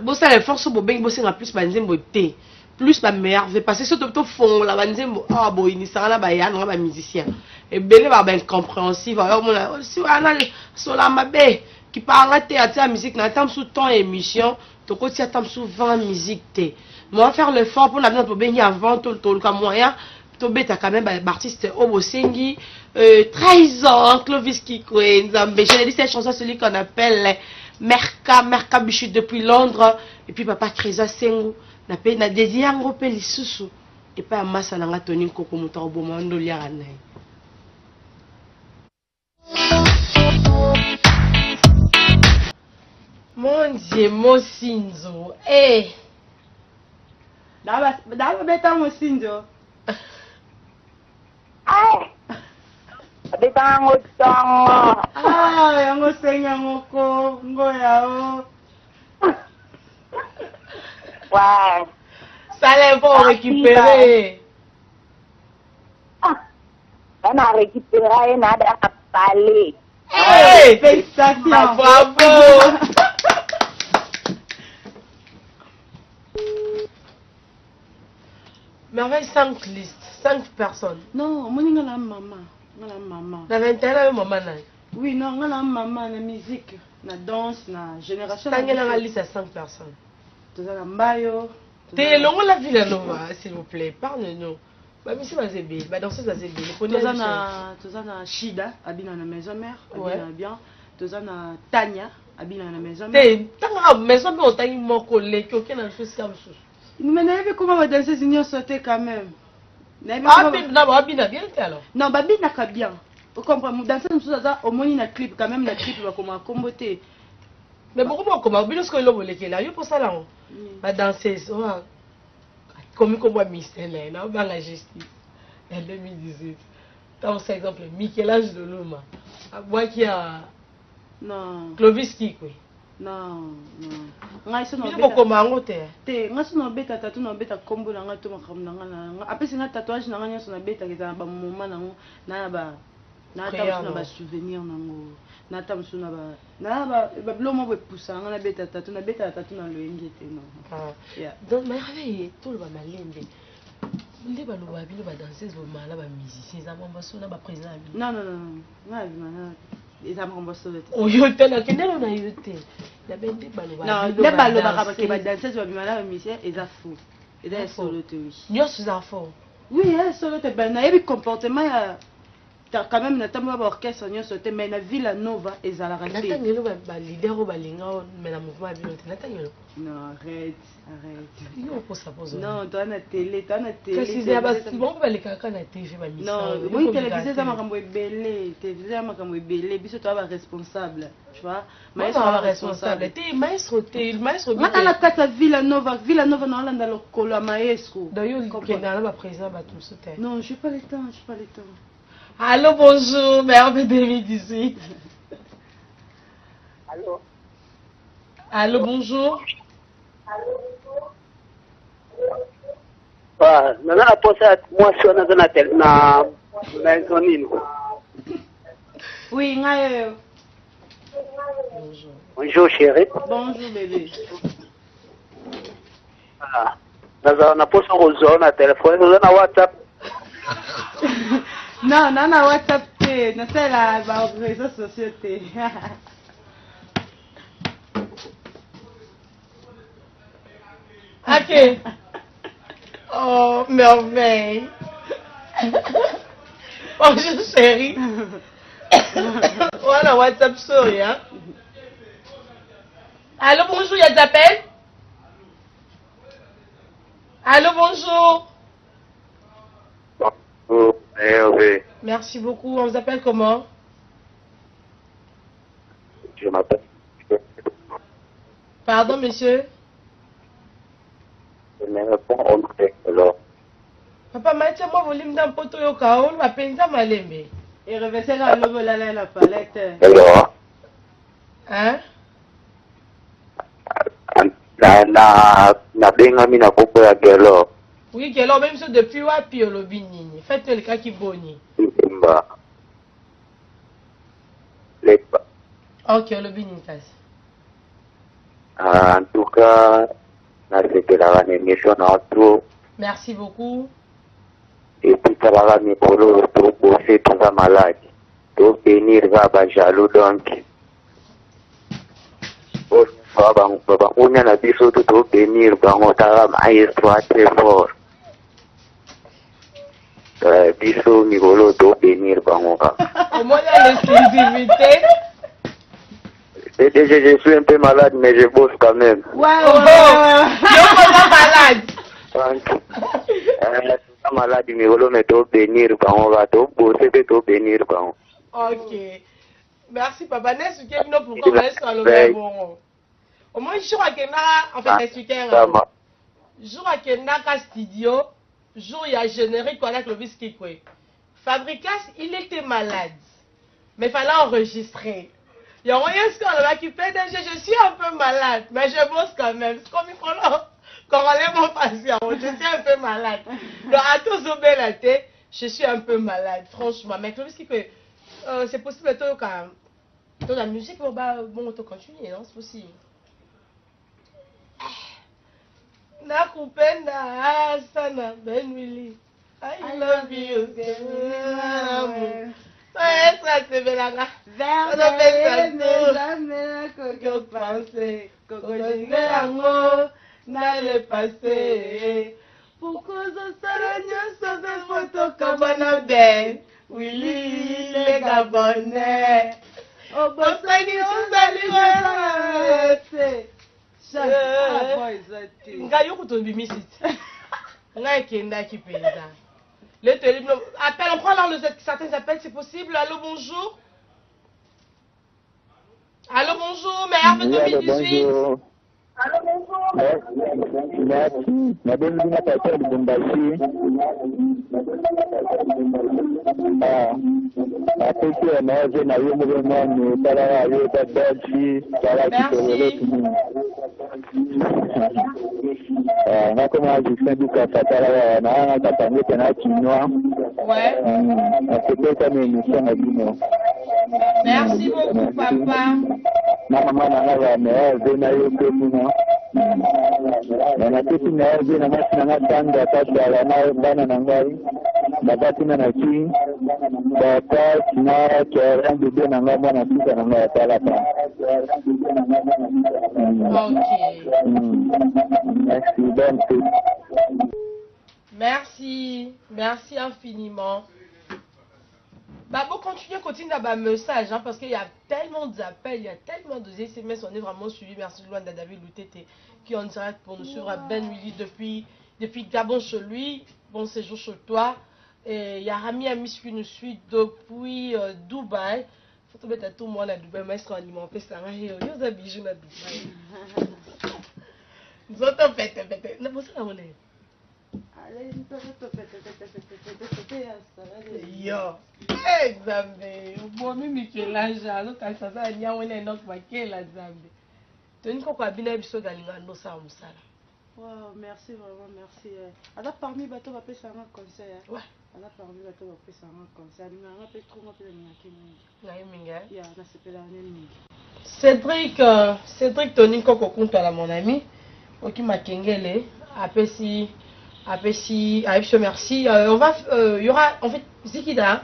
Bon, ça, les forces, bon, ben, bosser en plus, banzembo, té. Plus, ma mère, parce que surtout, tout fond, la banzembo, ah, bon, il n'y sera là, bah, il y a un musicien. Et ben, bah, ben, compréhensif. Alors, mon, si on a, sur la mabé, qui parle à théâtre, la musique, n'attend sous temps émission, tu côté, attend sous 20 musiques, té. Moi, faire l'effort pour l'avenir, pour baigner avant, tout le cas moyen. Tobé t'as quand même artiste Obo Sengi, 13 ans, Clovis Kikwe, Nzambe. J'ai dit cette chanson, celui qu'on appelle Merka Bichut depuis Londres. Et puis papa Kreza Sengu, n'a pas na dédié un gros peli sous. Et pas un massa n'a toni koko mouta au bon monde liarane. Mon Dieu, mon Sinzo. Eh! Dava beta mo Sinzo. Ay! Abita ngo tongo. Ah, yango senya moko, ngo yao. Ouais. Ça les va récupérer. Ah. On a récupéré et nada à parler. Hey! Félicitations. Bravo! Mais avec 5 listes, 5 personnes. Non, moi, je suis maman. Maman. La 21 maman. Oui, non, je suis maman, la musique, la danse, la génération. Tant qu'il y a une liste à 5 personnes. Tu as un bayo. T'es long la ville à Nova, s'il vous plaît, parle-nous. Bah, monsieur Mazébé, bah, danseuse Mazébé, Tu as Shida, habite dans la maison mère, habite bien. Tu as Tania, habite dans la maison mère. T'es, t'as une maison mère, t'as une collègue, aucun n'a fait ça. Mais n'avez comment va danser si nous sauter quand même. Ah, bien, bien, alors. Non, babi n'a qu'à bien. Vous comprenez, danser nous sommes au moins une clip, quand même, la clip va comme un comboté. Mais pourquoi comment, bien ce que l'on voulait qu'il a eu pour ça là. La danseuse, comme on mystère là, dans la justice, en 2018. Dans cet exemple, Michel-Ange de Loma, moi qui a. Non. Clovis qui, oui. Non, ngai so no beta ko mango te ngai so no beta tatu no beta kombo na ngai to makam na ngai apesi ngai tatouage na ngai nyonso na beta ke za ba moment na ngo na ba na ta na ba souvenir na ngo na ta msu na ba blomo be pusa ngai na beta tatu na loengi te no donc mais avec tout le ba malembe nde ba lo ba bino ba danseuse ba mala ba musicien za mamba so na ba président non ngai na ils ont remboursé le oh yo tena kenelo na yo te na bende baloba non le baloba ka ba danseuse ba bimala ba musicien ils a fou ils a solo te oui nyo sous enfant oui solo te ben na yebi comportement ya quand même na tambo ba orchestre nyo sote mais na Villa Nova ezala raté na tangelo ba leader o ba linga mais na mouvement bino te na tangelo non arrête yo pour ça pose non toi na télé kasi ya ba bon ba lekaka na TV ba mission non oui télévision za makambo ebele télévision makambo ebele biso toi ba responsable tu vois maestro ba responsable te maestro mata na kata Villa Nova na landa lokolo maestro d'ailleurs kena na ba président ba tout ce temps non j'ai pas le temps Allô, bonjour, merde 2018. Allô. Allô, bonjour. Ah, nana aposa moi sur na tel na maisonine. Oui, ngayo. Bonjour. Bonjour chérie. Bonjour bébé. Ah, na posa rozo na téléphone, na WhatsApp. Non, na WhatsApp te, na tela ba réseaux sociaux te. Ok. Oh, merveille. Bonjour chérie. Voilà, WhatsApp story, hein. Allô, bonjour, il y a des appels? Allô, bonjour. Oh, Hervé. Merci beaucoup. On vous appelle comment? Je m'appelle. Pardon, monsieur? Je me réponds au alors. maître moi volume d'un poto yo kaon ma penza malembe. Et reverser la lobe la palette. Alors, Hein? na bengami na popo ya gelo. Oui, gelo même so depuis wapi olobi nini. Faites le cas qui boni. Simba. Lepa. OK, olobi nini kasi. En tout cas, na sepelaka na émission na trop. Merci beaucoup. Et puis talaka mikolo to bosser toza malade. To bénir va jaloux donc. Baba unya na biso to bénir bango tala maestro très fort. Biso mikolo to bénir bango ka. Au moins l'exclusivité. Je suis un peu malade mais je bosse quand même. Ouais. Yo pas malade. Malade mikolo mais to bénir bango ka to bosser to bénir bango. OK. Merci papa. N'est-ce que nous pourquoi on est sur le bon. Au moins jour à Kena en fait expliquer. Jour à Kena ka studio, jour il y a générique quoi avec le whisky quoi. Fabricas, il était malade. Mais fallait enregistrer. Il y a rien ce qu'on a occupé déjà, je suis un peu malade, mais je bosse quand même. C'est comme il faut qu'on relève mon patient. Je suis un peu malade. Donc à tous au bel je suis un peu malade, franchement. Mais le whisky que c'est possible que dans la musique, bon, on peut continuer, non? C'est possible. Nakupenda sana Ben Willy. I love you. Ça c'est belanga. Vers jamais que penser. N'allez passer. Pourquoi ça s'arrête de photo cabana Ben Willy les Gabonais. Au Bosaki on s'allie. Nga yo kutobimisiti. Nga ekenda ki penza. Le téléphone appelle, on prend là certains appels, c'est possible. Allô, bonjour. Allô, bonjour, mère, 2018. Allô, bonjour. Merci. Madame Lina Patel de Bombashi. Après que on a vu na yo mouvement nous para yo ta Belgi, para qui on a commencé à faire du café na katango tena chinois. Ouais. C'était comme une émission à Dino. Merci beaucoup, papa. Maman na mère na yo que nous. Na kitu na hivi na masi na tanda tatu na bana na ngai. Babati na ki. Bata na kera ndio na ngamba na sika na ngaya tala pa. Merci infiniment. Bah, bon, continuez à bas message, hein, parce qu'il y a tellement d'appels, il y a tellement de SMS, on est vraiment suivi. Merci Luanda David Loutete qui est en direct pour nous suivre à Ben Willy depuis Gabon chez lui. Bon séjour chez toi. Et il y a Rami Amis qui nous suit depuis Dubaï. Faut te mettre à tout le monde à Dubaï, mais c'est alimenté, ça va. Il y a des bijoux à Dubaï. Nous autres, faites. Non, c'est là où on est. Yo, Zambe, bon mimi kelanja, no kasasa nya wena nok bakela Zambe. Toni ko kwa bina biso galinga no sa musala. Wow, merci vraiment, merci. Ada parmi bato ba pesa un conseil. Ouais. Ada parmi bato ba pesa un conseil. Ni nga pe trop ngapela ngakini. Ngai minga. Ya, na sepela nini. Cédric Toni ko konto la mon ami. Oki makengele apesi merci. Il y aura en fait Zikida,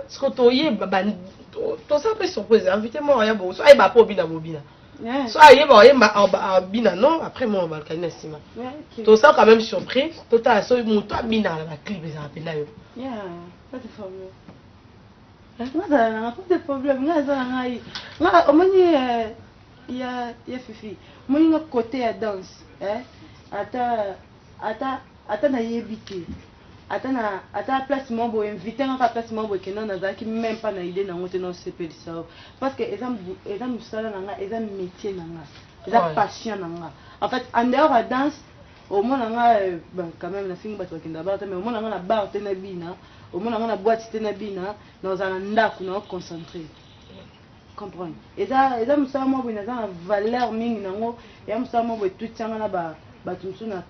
ce que tu y tout ça peut surprise. Invitez-moi, il y a beaucoup. Soit il va pas bina. Soit il va bina non. Après moi on va le calmer sima. Tout ça quand même surprise. Tout ça soit mon toi bina la clip ça appelle là. Yeah, pas de problème. Pas de problème. Là au moins il y a Fifi. Moi il y a côté à danse, hein. Ata na yebite ata place mambo invité na place mambo kena na zaki même pas na idée na ngote na sepeli ça parce que exemple musala na nga eza métier na nga eza passion na nga en fait en dehors de danse au moins quand même la fille bato bakenda bar mais au moins na bar te na bina au moins na boîte te na bina dans un ndako na concentré comprendre eza musala mo bina za valeur mingi nango ya musala mo bo tout tanga na ba batumsu na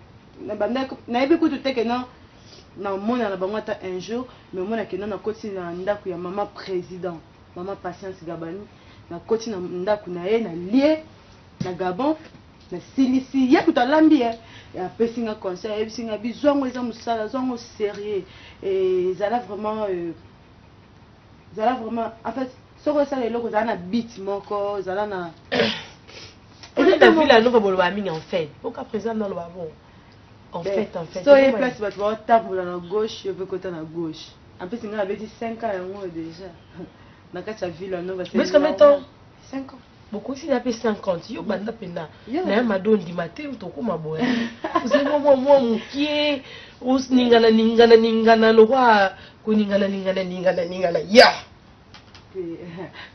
banda na yebi kutu teke na mona na bango ata un jour mais mona ke na koti na ndako ya mama président mama Patience Gabani na koti na ndako na ye na lié na Gabon na silisi ya kutalambi ya pesinga conseil ya singa bizongo eza musala zongo sérieux et zala vraiment en fait soko ça les locaux zala na beat moko zala na et la ville à nouveau bolo mingi en fait pourquoi présent dans le babo en fait so et place bato ba tape na gauche je veux côté na gauche en plus singa avait dit 5 ans yango déjà na kati ya ville à nouveau c'est mais combien de temps 5 ans beaucoup si d'après 50 yo banda pena na madondi matin tokoma boya uzemo mo mukie us ningana lokwa kuningana ya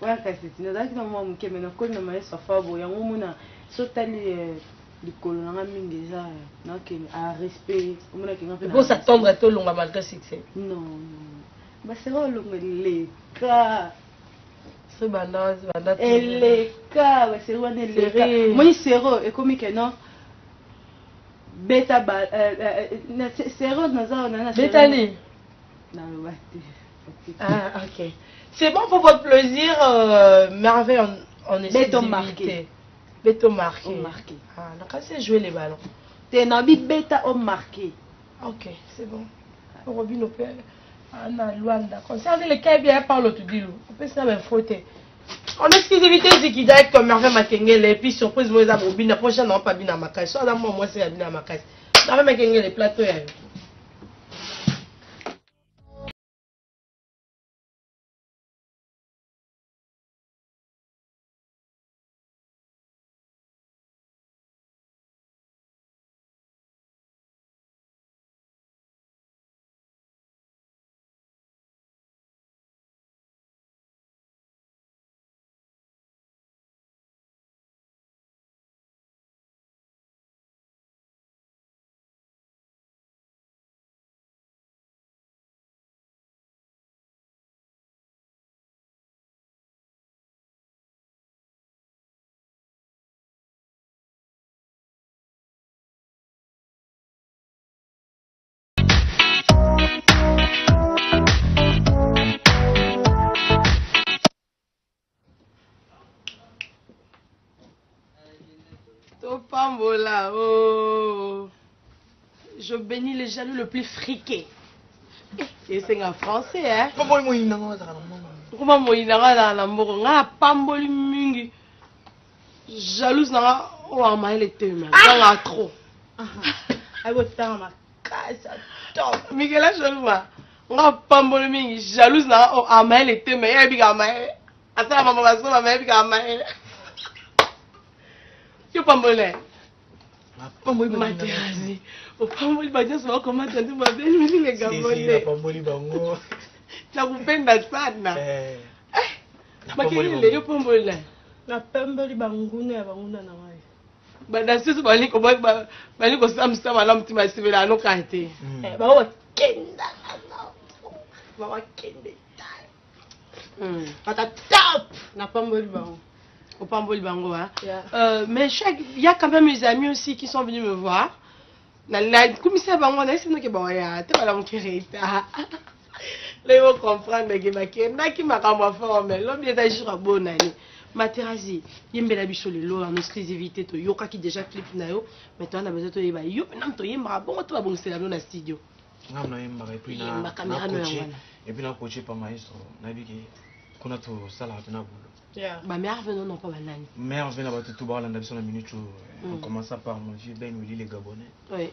ouais kasi tinazaki na mo mukie mais na ko na maïs fabo yango mona so tali likolo na mingi eza na ke a respect mona ke ngapena pour s'attendre à tout longa malgré succès non ba c'est longa les cas c'est banda les cas c'est loin les cas moi zéro et comme que non beta zéro na beta ni non ah ok c'est bon pour votre plaisir merveille en exclusivité béton marqué ah donc c'est jouer les ballons t'es nabi beta au marqué ok c'est bon Robin au père Anna Luanda concernant les cas bien parle tout dit on peut ça même faute en exclusivité c'est qui direct comme merveille makengele et puis surprise moi ça Robin la prochaine non pas bien à ma caisse soit dans moi c'est bien à ma caisse merveille makengele plateau ya Pambola, oh. Je bénis les jaloux le plus friqué. Et c'est en français, hein? Comment moi pamboli mingi. Jalouse na o amaile le thème. Dans trop. Ai botta ma casa top. Miguel jaloux. Nga pamboli mingi jalouse na o amaile le thème. Ya bi amaile. Ata mama baso mama bi amaile. Yo pambole. Pamboli materazi. O pamboli badia swa koma tantu ba belle mimi le gambole. Si pamboli bango. Na kupenda sana. Makini yo pamboli. Na pamboli banguna ya banguna na mai. Bada sisi bali ko samsa mala mtima sibela no kante. Ba o kenda. Ba wa kende. Pata top na pamboli bango. Au Pamboli Bango, hein. Yeah. Mais il y a quand même mes amis aussi qui sont venus me voir. La commissaire Bango, on a essayé de me dire, tu vas la montrer. Là, ils vont comprendre que m'a formé. L'homme est déjà à bonne année. Materazi, il y a une belle bichole en exclusivité. Tu as qui déjà clip nayo. Maintenant, on a besoin de te dire, yo, non, tu es bon, tu vas bon, c'est là dans le studio. Non, non, et puis na coaché, et puis na coaché par maestro. Na dit que qu'on a tout ça là, na boulot. Yeah. Bah mère venons non pas banane. Mère vient à tout bas là dans la minute où on commence par manger ben oui les Gabonais. Oui.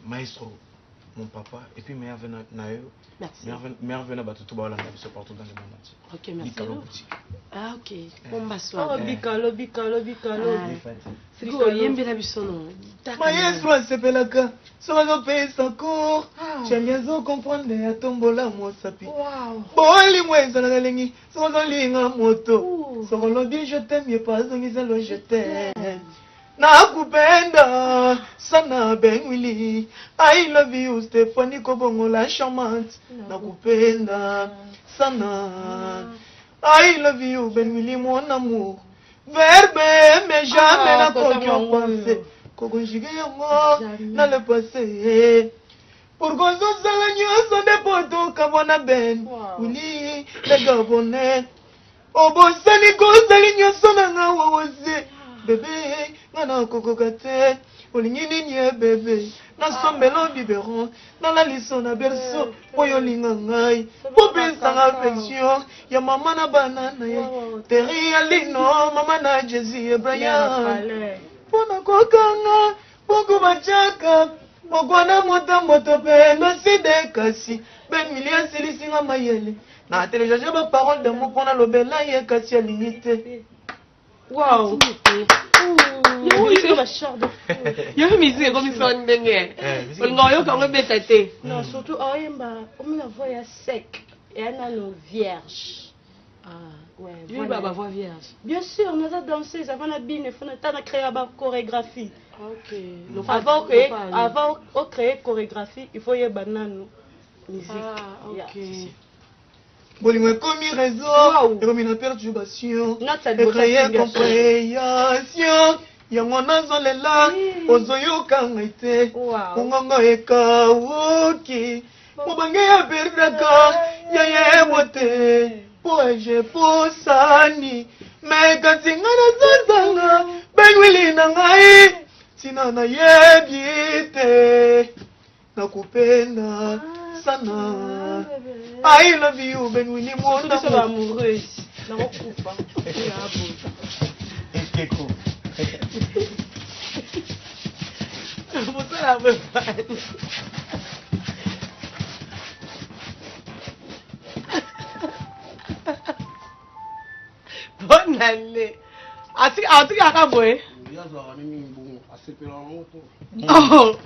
Maestro, mon papa et puis mère vient nayo. Merci. Mère vient à tout bas là partout dans le monde entier. OK, merci. Ah OK. Bon bah soir. Oh bicalo. C'est quoi yembe la bisono. Maestro c'est pelaka. Sur le pays sans cours. J'aime bien comprendre à tombola moi sapi. Wow. Bon moi ça la lengi. Sur le ligne moto. Sur le dit je t'aime pas donc ils le je t'aime. nakupenda sana Benwili. I love you Stephanie Kobongo la charmante. Nakupenda sana. I love you Benwili mon amour. Verbe mais jamais na concurrence. Kokonjige yango na le passé. Pour qu'on se salagno son dépoto kabona ben. Wili le gabonais. Obosani kozali nyonso na nga wawose. Bébé, ngana kokokate. Olingini nye bébé. Nasombelo biberon. Nala liso na berso. Poyo linga ngai. Popesa nga affection. Ya mama na banana ye. Teri alino. Mama na Jezi Brian. Pona kokanga. Poko bachaka. Mokwana moto pe. Noside kasi. Ben milia silisi nga mayele. Na télécharger ma parole d'amour pour la lobela et kasi limité. Wow. Yo musique comme ça ndenge. Ngoyo quand même bêté. Non, surtout oyemba, on la voix sec et elle a le vierge. Ah, ouais. Oui, bah voix vierge. Bien sûr, on a dansé, ça va la bine, il faut créer la chorégraphie. OK. Avant de créer chorégraphie, il faut y avoir banane musique. Ah, OK. Bolingo komi réseau, ekomi na perturbation, créer compréhension. Yango nazolela, ozoyoka ngai te. Ngongo ekawuki, mobange ya perdaka, yayebo te. Poeje posani, meka tinga na zazanga, Benwili na ngai, tina na yebi te. Nakupenda sana. I love you, Benwili, mon amour. Amoureuse. Non, on coupe. Bonne année. Ati akaboy. Oh.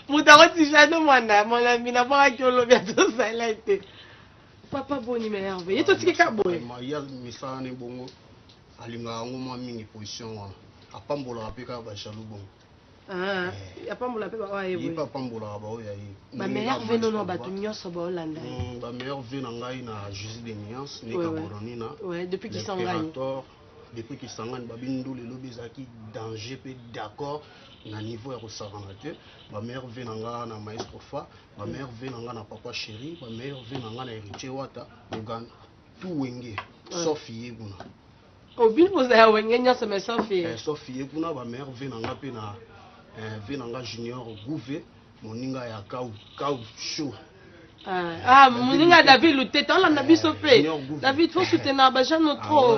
Moutaro tijano mwana, mon ami na pas que lo bientôt ça l'a été. Papa boni merveille. Et toi tu kaboy. Maria misana bongo. Alinga ngoma mingi position wana. Apambola apeka ba jalou bongo. Ah, apambola pe ba wa yebo. Ipa pambola ba oya yi. Ba merveille non ba tu nyonso ba Hollande. Ba merveille na ngai na Jésus de Nuance ne ka boronina. Ouais, depuis qu'ils s'engagent. Depuis qu'ils s'engagent ba bindu le lobezaki danger pe d'accord. Na niveau ya kosarana te ba merveille na nga na maestro fa ba merveille na nga na papa chéri ba merveille na nga na héritier wata Uganda tout wenge Sophie kuna obili poza ya wenge nyonso mais Sophie kuna ba merveille na nga pe na venanga junior gouve moninga ya kau show moninga David Lutete on l'a biso pe David faut soutenir ba jeune trop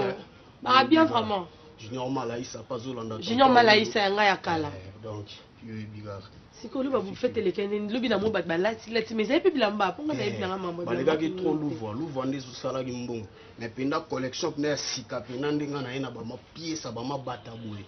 ba bien vraiment Junior Malaïsa pas Zolanda. Junior Malaïsa nga ya kala. Donc yo bigar. Siko lu ba bu fete le kende lubi na mo bat balati lati mais ça pe bilamba ponga na ebina mambo. Ba lega ki trop louvo ndezu sala ki mbongo. Mais penda collection na sika penda ndinga na ina ba ma pièce ba ma bata boule.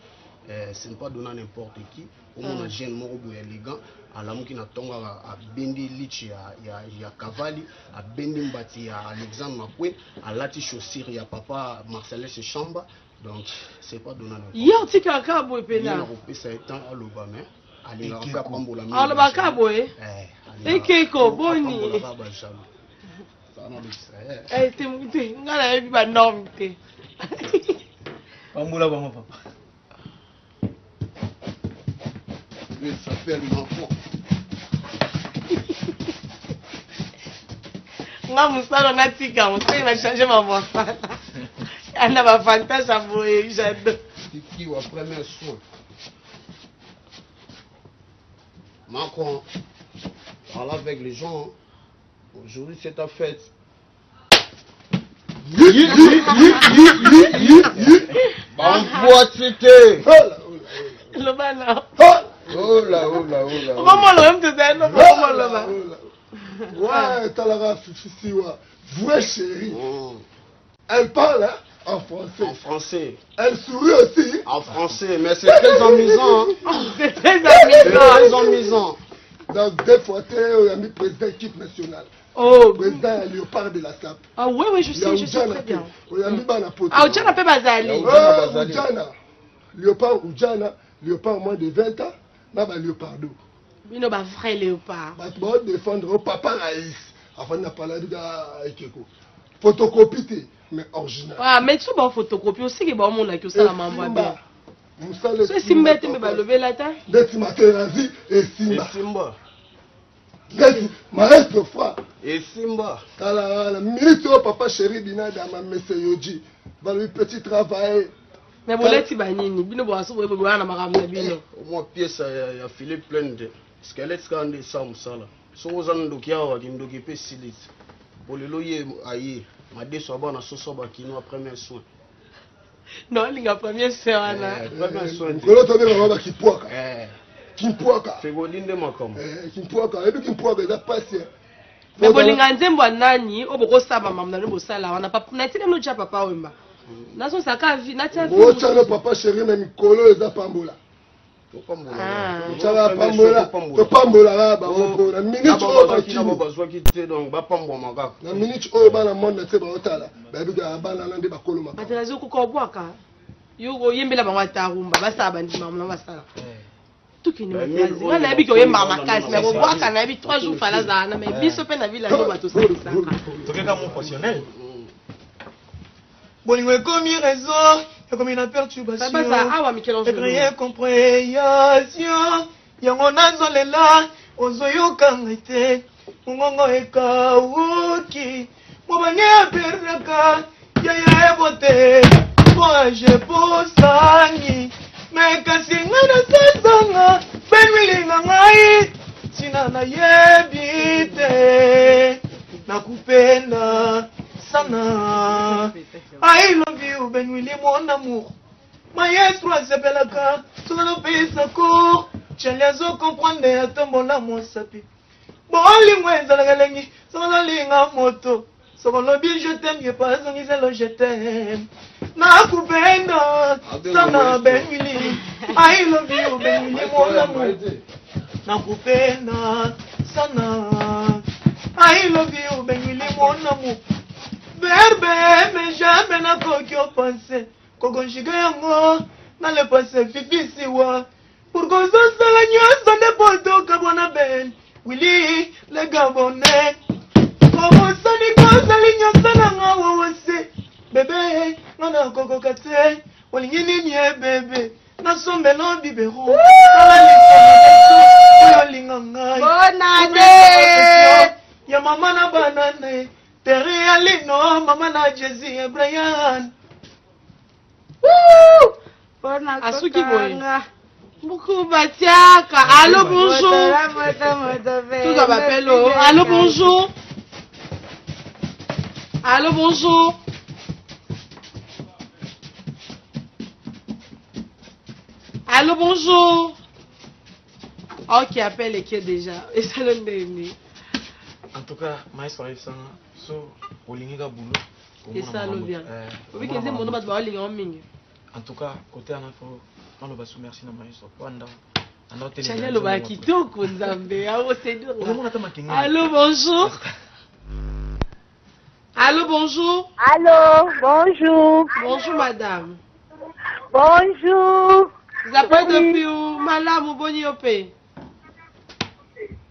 Ce n'est pas donné à n'importe qui. On a jeune moko boule élégant. Alamuki na tonga a bendi lichi ya Cavalli, a bendi mbati ya Alexandre Makwe, a lati chaussure ya papa Marcellin Chamba. Donc c'est pas donné à n'importe qui. Yo tika kabo pena. Na kopesa etan aloba mais alinga ka pambola mi. Aloba kabo ekeko boni. Ça na bisa. Te muti ngala ebi ba norme te. Pambola ba papa. Il s'appelle l'enfant. Nga musala na tika musala na changer ma voix. Ana ba fantasme à boye j'adore. Qui wa premier soin. Macron parle avec les gens. Aujourd'hui c'est ta fête. Envoie c'était. Le bana. Oh là. Comment le même te donne comment le bana. Ouais, Talara Fifiwa. Vous chérie. Elle parle en français. En français. Elle sourit aussi. En français, mais c'est très amusant. C'est très amusant. Donc, des fois, tu es le président de l'équipe nationale. Oh. Président Léopard de la SAP. Ah ouais, je sais très bien. Ah, Ojana pe bazali. léopard Oudjana, léopard moins de 20 ans, n'a pas léopardo. Bino ba vrai léopard. Bah, tu vas défendre au papa Raïs. Avant n'a pas la Ikeko. Photocopie, mais original. Ah, mais tu vas photocopie aussi que bon monde a que ça la maman bien. C'est Simba te me ba lever la ta. D'être Materazi et Simba. Simba. D'être maître frère. Et Simba. La minute au papa chéri Bina Dama Messe Yoji. Va lui petit travail. Mais bon, là, tu vas nini. Bino bo aso bo na makamna bino. Au moins pièce ya Philippe plein de squelettes quand des sam sala. So ozan ndokia wa kindoki pe silit. Pour le loyer aïe, ma déçoit na soso ba kino premier soin. Non, linga premier soin na. Premier soin. Kolo to be ba kipoka. Kipoka. C'est godinde makam. Kipoka, et puis kipoka za patient. Mais bolinga nzembo nani oboko saba mamna no bosala wana papa na tina no cha papa wemba. Naso saka vi na tia vi. O chano papa chéri na mikolo eza pambola. Chala pambola. To pambola la ba mo na minute o ba kino ba zo ki te donc ba pambo makaka. Na minute o ba na monde te ba otala. Ba bi ga ba na ndé ba kolo makaka. Atela zo ko bwaka. Yo yembela ba wata rumba ba saba ndi mamna ba sala. Tuki ni makazi. Wana yabi ko yemba makasi mais bo bwaka na yabi 3 jours fala za na mais biso pe na villa ndo ba to sala. Tokeka mon professionnel. Bolingo ekomi raison, ekomi na perturbation. Ekriye compréhension. Yango nazolela, ozoyoka ngai te. Mongongo ekauki. Mobanye aperaka, yaya ebote. Poaje posangi. Mais kasi ngai nasasanga, benwilinga ngai. Sina na yebi te. Nakupenda sana. I love you, Ben William, mon amour. Ma espoir s'appelle Aka, sur le pays sa cour. Chaliazo comprendre à ton bon amour sapi. Bon, l'ingwen, ça la galengi, sans la ligne à moto. Sur le lobby, je t'aime, y'a pas un iselo, je t'aime. Na kupenda, sana Ben William. I love you, Ben William, mon amour. Na kupenda, sana. I love you, Ben William, mon amour. Verbe, mais jamais n'a qu'au pensé. Kogonjiga yango, na le passé fifisi wa. Pour qu'on s'en la nuit, ça n'est pas tout kabona ben. Willy, le gabonais. Como ça ni quoi, ça l'ignon, ça n'a pas wawase. Bébé, on a coco kate. Olingini nye bébé. Na sombe non biberon. Bonne année. Ya mama na banane. Terry Alino, Mama na Jesse et Brian. Woo! Asuki boy. Beaucoup batiaka. Allô, bonjour. Tout ça m'appelle. Allô, bonjour. Allô, bonjour. Allô, bonjour. Ok, appelle et qui est déjà. Et ça le nez. En tout cas, maestro Alexandre, so olinga boulot. Et ça le bien. Oui, que c'est mon nom de balinga en mingi. En tout cas, côté anafo, on va se merci na maestro. Panda. Chale lo ba kitoko nzambe. Allô, bonjour. Allô, bonjour. Allô, bonjour. Bonjour, madame. Bonjour. Vous appelez depuis où? Madame ou Boniope?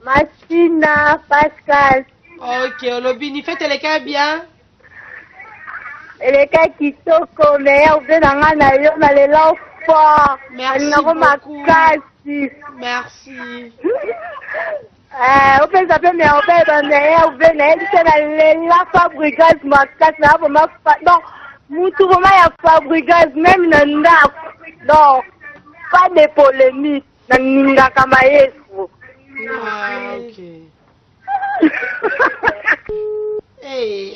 Martina Pascal. Ok, Olobini, faites les cas bien. Les cas qui sont comme vous êtes dans un avion, dans les l'enfant. Merci beaucoup. Merci. On peut s'appeler, mais on peut donner, on peut donner, la fabriquage, ma casse, là, non, Moutou, vraiment, il y a fabriquage, même dans non, pas de polémique, dans Ninga Kamayesu. Ah, ok. Hey.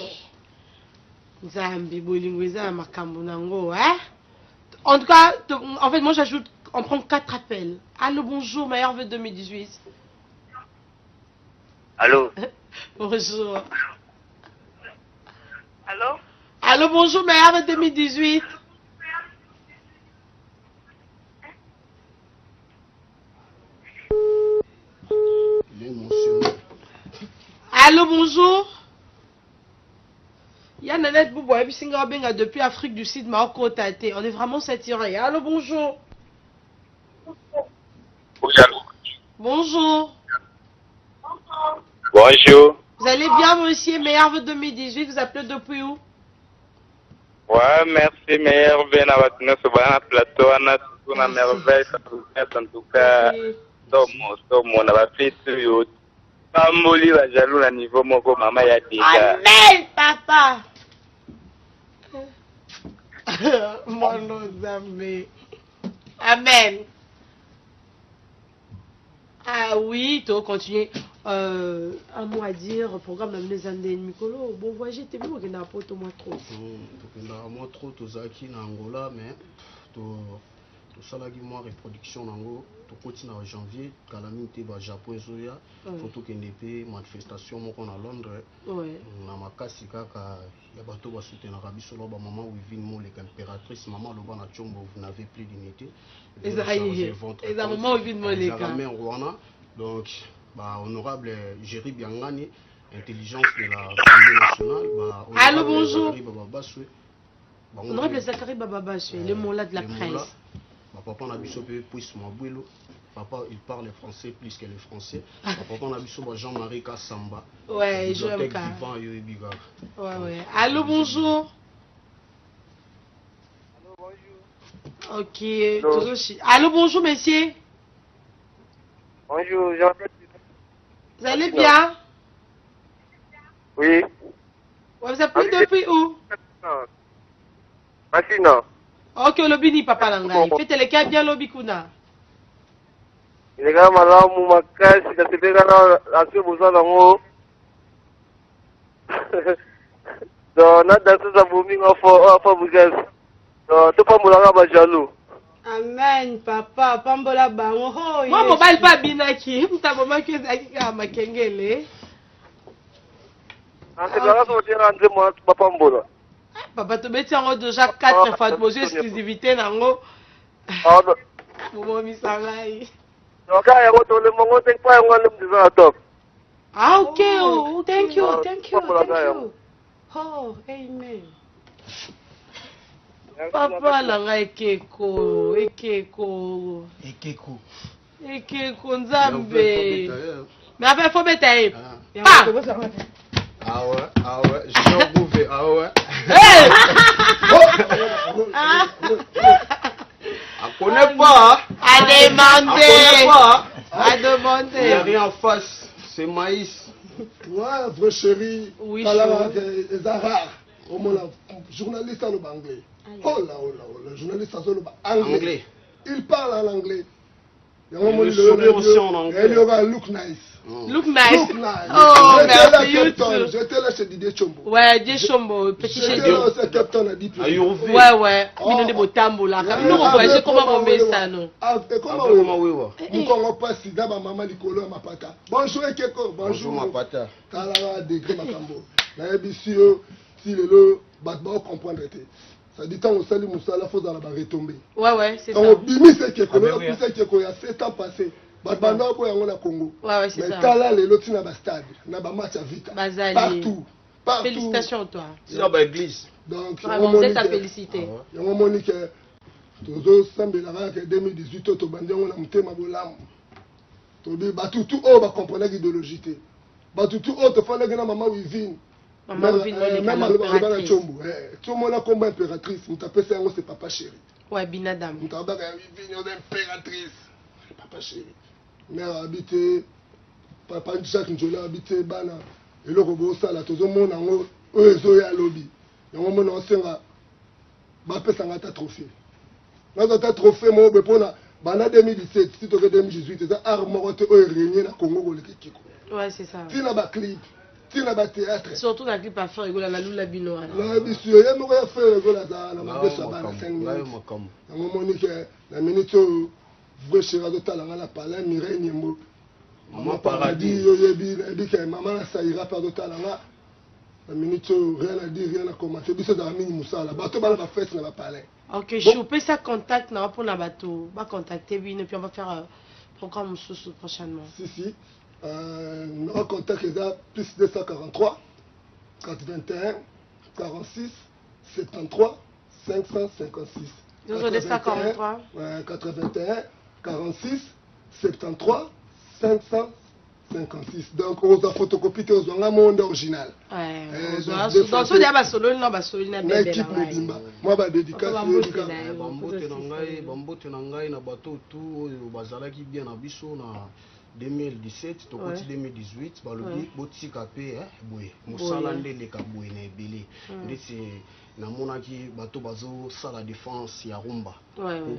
Zambi, Bolingweza, Makambo Nango, hein? En tout cas, en fait, moi j'ajoute, on prend 4 appels. Allô, bonjour, meilleur vœu 2018. Allô? Bonjour. Allô? Allô, bonjour, meilleur vœu 2018. Allô, bonjour. Il y a Nanette Boubou, et puis Singa Benga depuis Afrique du Sud, Marocco Tate. On est vraiment saturé. Allô, bonjour. Oui, allô. Bonjour. Bonjour. Vous allez bien, monsieur? Meilleur vœu 2018, vous appelez depuis où? Ouais, merci, meilleur vœu na batuna sur un plateau, on a merveille, en tout cas, tomo na bafite yo. Pamboli ba jaloux na niveau moko mama ya déjà. Amen, papa. Mon Zambé. Amen. Ah oui, tu vas continuer. Un mot à dire, programme d'amener Zandé Mikolo. Bon, voyage, t'es bien, on a pas au moins trop. Moi trop, tous acquis en Angola, mais tout ça là qui moi reproduction en Angola, tout continue en janvier, calamité au Japon et Zoya, photo qui n'est pas manifestation, moi qu'on à Londres. Ouais. On a ma casse car il y a bateau va soutenir Arabi Solo, maman où vit moi les impératrice, maman le ban à Tchombo, vous n'avez plus d'unité. Et ça maman où vit moi les gars. Donc bah, honorable Jerry Biangani, intelligence de la Assemblée nationale. Bah, allô, bonjour. Honorable Zachary Bababaswe, le mot là de la presse. Bah, papa n'a biso pe puis mon abuelo. Papa il parle français plus que le français. Bah, papa n'a biso Jean-Marie Kassamba. Ouais, je l'aime quand. Ouais. Allô, bonjour. Allô, bonjour. Ok. Allô, bonjour, messieurs. Bonjour, Jean-Pierre. Vous allez bien? Oui. Vous appelez depuis où? Masina. Ok, lobby papa Langai. Faites les cas bien lobby kuna. Il est quand même là, mon macasse, il a fait la besoin d'amour. Donc, on a dansé ça pour nous, donc, tu peux me la jaloux. Amen, papa. Pambola bango. Moi, mobile pas binaki. Mta mama qui est à makengele. Ah, c'est là qu'on tient entre moi, papa Mbola. Papa, tu mets déjà 4 fois de mesure exclusivité nango. Ah, Momo misalai. donc, il y a autre le mongo, c'est pas un homme de la top. Ah, ok. Oh, thank you. Oh, amen. Papa langa ekeko nzambe. Mais après faut mettre aí. Ah ouais, je bouffé, ah ouais. On connaît pas. À demander. Il n'y a rien en face, c'est maïs. Ouais, vrai chéri. Oui, Zahar. Au moins, journaliste en anglais. Oh là, journaliste en anglais. Il parle en anglais. Il sourit aussi en anglais. Il y aura look nice. Look nice. Oh, merci. J'étais là chez Didier Chombo. Ouais, Didier Chombo, petit chez Didier. J'étais là chez Captain Adi. Ouais. Bino de botambo là. Nous voyons comment on met ça non. Comment oui. Nous passe d'abord maman Nicolo ma pata. Bonjour Ekeko. Bonjour ma pata. Kala degré makambo. Na ebisio si le batba comprendre était. Ça dit tant au salut Moussala faut dans la retomber. Ouais, c'est ça. On bimi c'est Ekeko, il y a 7 ans passé. Batbanda ko yango na Congo. Ouais, c'est ça. Mais kala le loti na ba stade, na ba match à vita. Partout. Félicitations à toi. C'est dans l'église. Donc, on est à féliciter. On m'a dit que Tozo Sambela que 2018 to bandi on a mutema bolam. To bi batutu o ba comprendre l'idéologie té. Batutu o to fana gna maman Wivine. Maman Wivine même à Chombo. Tout le monde a comme impératrice, on t'appelle ça c'est papa chéri. Ouais, binadam. On t'appelle Wivine impératrice. Papa chéri. Mère habité papa Jacques Njola habité bana. Et le robot ça là Tozo mon nango o ezoya lobby. Yango mona osenga ba pesa ngata trophée. Ngata trophée mo be pona bana 2017 si to 2018 ça art moko te o régner na Congo ko lekiko. Ouais, c'est ça. Tina ba clip, tina ba théâtre. Surtout na clip à faire rigola la lula bino. La bisio ya moko ya faire rigola za na mabesa bana 5 minutes. Yango moni ke na minute vrai chéri de talanga la parler Mireille Niembo. Maman paradis yo yebi ke maman na saira par de talanga. La minute, rien à dire, rien à commenter. Bis dans la mini Moussala. Bateau, va la fête, on va parler. Ok, je peux ça contact pour la bateau. On va contacter, et puis on va faire un programme sous prochainement. Si. On va contacter plus 243 421 46 73 556. 0,43. 81 46 73 556. Donc on a photocopié aux monde original. Donc ça déjà solo non basolina bébé. L'équipe Mobimba. Moi ba dédicace bambote na ngai na bato tout bazalaki bien na biso na 2017 tokoti 2018 balobi botika pe boye mosala ndeleka boye na ebele ndeti namonaki bato bazosala défense ya rumba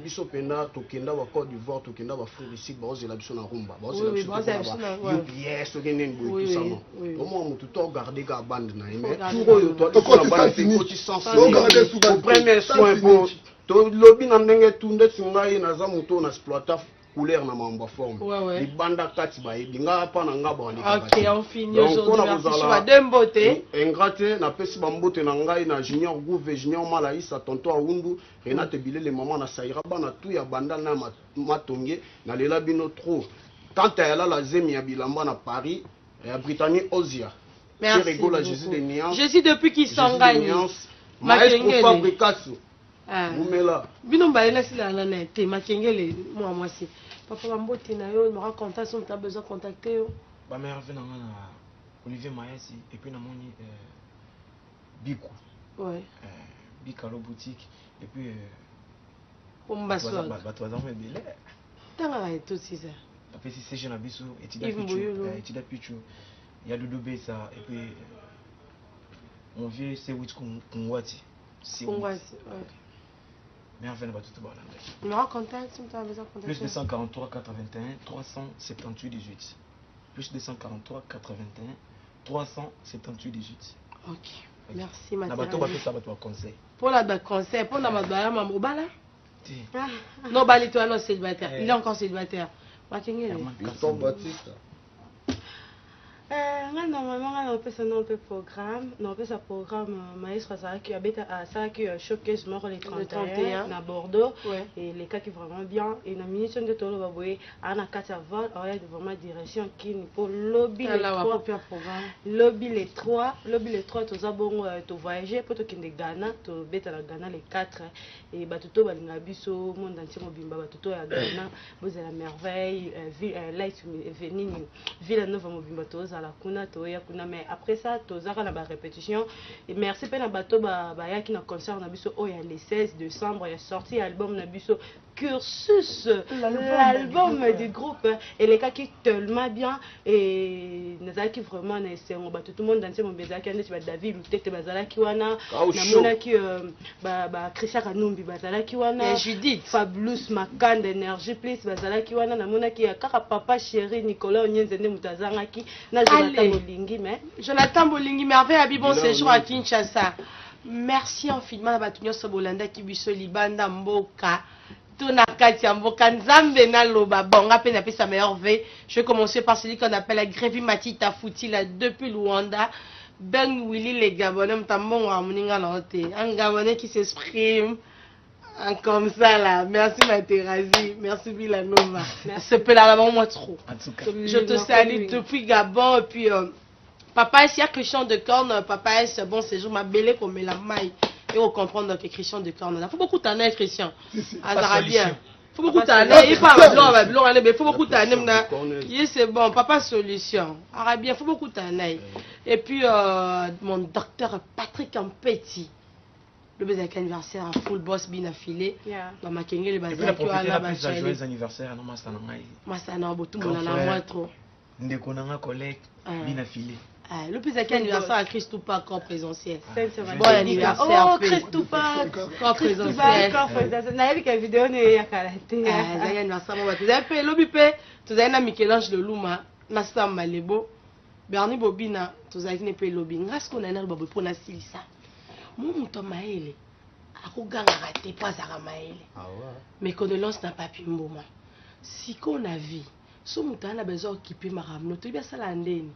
biso penda tokenda ba Côte d'Ivoire tokenda ba frère ici bazela biso na rumba bazela biso okende boye tout ça au moins mutu to garder ka bande na mais tout oyo to la bande c'est koti sans au premier soin pour to lobby na ndenge tout ndeti ngai na za moto na exploiter couleur na mamba forme libanda kati ba yebinga pa na ngaba wali OK on finit aujourd'hui sur la dembote ingrate na pesi bambote na ngai na junior Gouve junior Malaïsa tonto Awundu Renate Bilele maman na Saira bana tout ya banda na matonge na lela bino trop tante ya la zemi ya bilamba na Paris ya Brittany Ozia merci rigola Jésus de Niance Jésus depuis qu'il s'engage maestro Fabricasso Boumela bino baela sila na nete makengele moi si papa bambote na yo me raconter si tu as besoin de contacter yo ba mère vena na Olivier Mayasi et puis na moni Bikou Bikalo boutique et puis Ombaso ba toza me bele tanga et tout ça après si c'est jeune abiso et Tida Pichu il y a Doudou Bessa et puis mon vieux c'est Witch Kungwati mais enfin, pas tout le numéro contact, si tu as besoin de contacter. Plus 243 81 378 18. Plus 243 81 378 18. OK. Merci Mathieu. Nabato ba pesa bato conseil. Pour la conseil, pour na mabala mamobala. Non bali toi non célibataire. Il est encore célibataire. Makengele. Gaston Baptiste. Normalement, on peut se nommer programme. On peut un programme maestro qui habite à ça qui showcase mort les 31 à Bordeaux et les cas qui vraiment bien et la munition de Tolo Baboué à la 4 vol il y a vraiment direction qui pour lobby les 3 lobby les 3 tous à bon to voyager pour to kinde Ghana to beta la Ghana les 4 et batuto balinga biso monde entier mobimba batuto ya Ghana vous la merveille light evening ville nova mobimba toza la kuna toya kuna mais après ça tozaka na ba répétition et merci pe na bato ba ya ki na concert na biso oya le 16 décembre il a sorti album na biso Cursus l'album du groupe et les cas qui tellement bien et nazaki qui vraiment na sengo bato tout le monde danser mon bezaki ndeti ba David Lutete bazalaki wana na mona ki ba Christian Kanumbi bazalaki wana Judith Fabulous Makande énergie plus bazalaki wana na mona ki kaka papa chéri Nicolas Onyenze mutazangaki na Jonathan Bolingi merveille à bon séjour à Kinshasa. Merci infiniment à Batunyo Sobolanda qui biso libanda mboka. Tona Katia mboka nzambe na loba bon rappel na sa meilleure veille. Je vais commencer par celui qu'on appelle la Grévi Matita Fouti là depuis Luanda. Ben Willy les Gabonais m'tambon wa muninga na hote. Un Gabonais qui s'exprime comme ça là. Merci Materazi, merci Villanova. C'est peu là moi trop. Je te salue depuis Gabon et puis papa est a Christian de Corne, papa est bon séjour ma belle comme la maille et on comprendre que Christian de Corne. Il faut beaucoup d'années Christian. Azarabien. Faut beaucoup d'années, il parle blanc mais faut beaucoup d'années c'est bon, papa solution. Arabien, faut beaucoup d'années. Et puis mon docteur Patrick Ampeti. Le baiser anniversaire à full boss bien affilé. Dans ma kenge le baiser qui a la bachelle. Joyeux anniversaire non masana ngai. Masana botu mona na moi trop. Ndeko nanga collègue bien affilé. Le baiser anniversaire à Christophe corps présentiel. Bon anniversaire. Oh Christophe corps présentiel. Na yeli ka vidéo ne ya karaté. Zaya anniversaire moi tu as fait lobi pe tu as na Michel-Ange de Luma na Sam Malebo. Bernie Bobina tu as ne pe lobi. Ngas ko na na bobo pour na silisa. Moto maele akoganga te pas à maele mes condoléances n'a pas pu mboma si qu'on a vu so muta na besoin occuper maramno to bien sala ndeni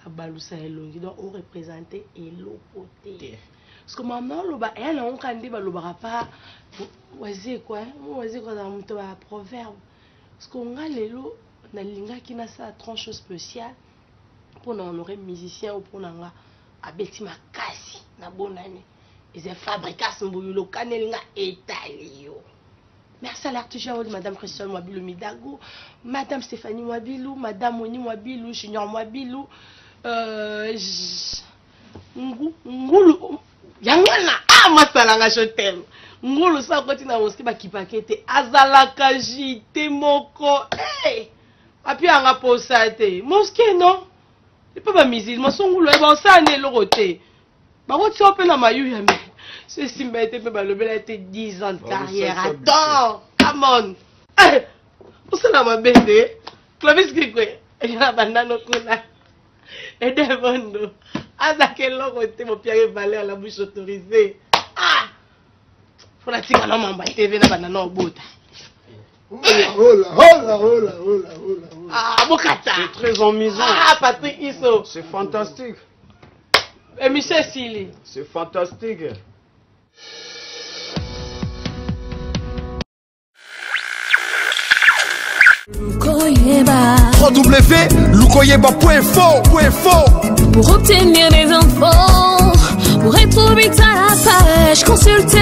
abalusa elongi donc on représenter elopoté parce que maman loba elle on kandi ba loba pas wazi quoi dans muto ba proverbe parce qu'on nga lelo na linga ki na sa tranche spéciale pour honorer musicien ou pour nanga abeti makasi na bonne année. Ils ont fabriqué ce boulot, Kanelinga Italio. Merci à l'artisan de Madame Christiane Mwabilou Midago, Madame Stéphanie Mwabilou, Madame Moni Mwabilou, Junior Mwabilou, Ngoulou. Yangana, ah, Masalanga, je t'aime. Ngoulou, ça, quand tu as mosquée, qui paquette, Azalaka, Jité, Moko, hey! Api, on a posé ça, mosquée, non? C'est pas ma musique, moi, son goulou, ça, on est l'oroté. Bah, tu as un maillot, yamé. C'est si m'a été, le bel a été 10 ans de carrière. Attends, come on. Hey! Où c'est là, ma bébé? Clovis, qui est? Il y a un banane au cou-là. Et devant à quel côté mon pierre valeur la bouche autorisée. Ah! Faut la tirer à l'homme en TV na banana au bout. Hola. Ah, Bokata! C'est très amusant. Ah, Patrick Isso! C'est fantastique. Et Michel Sili. C'est fantastique. www.lukoyeba.info. Pour obtenir des infos, pour être vite à la page, consulte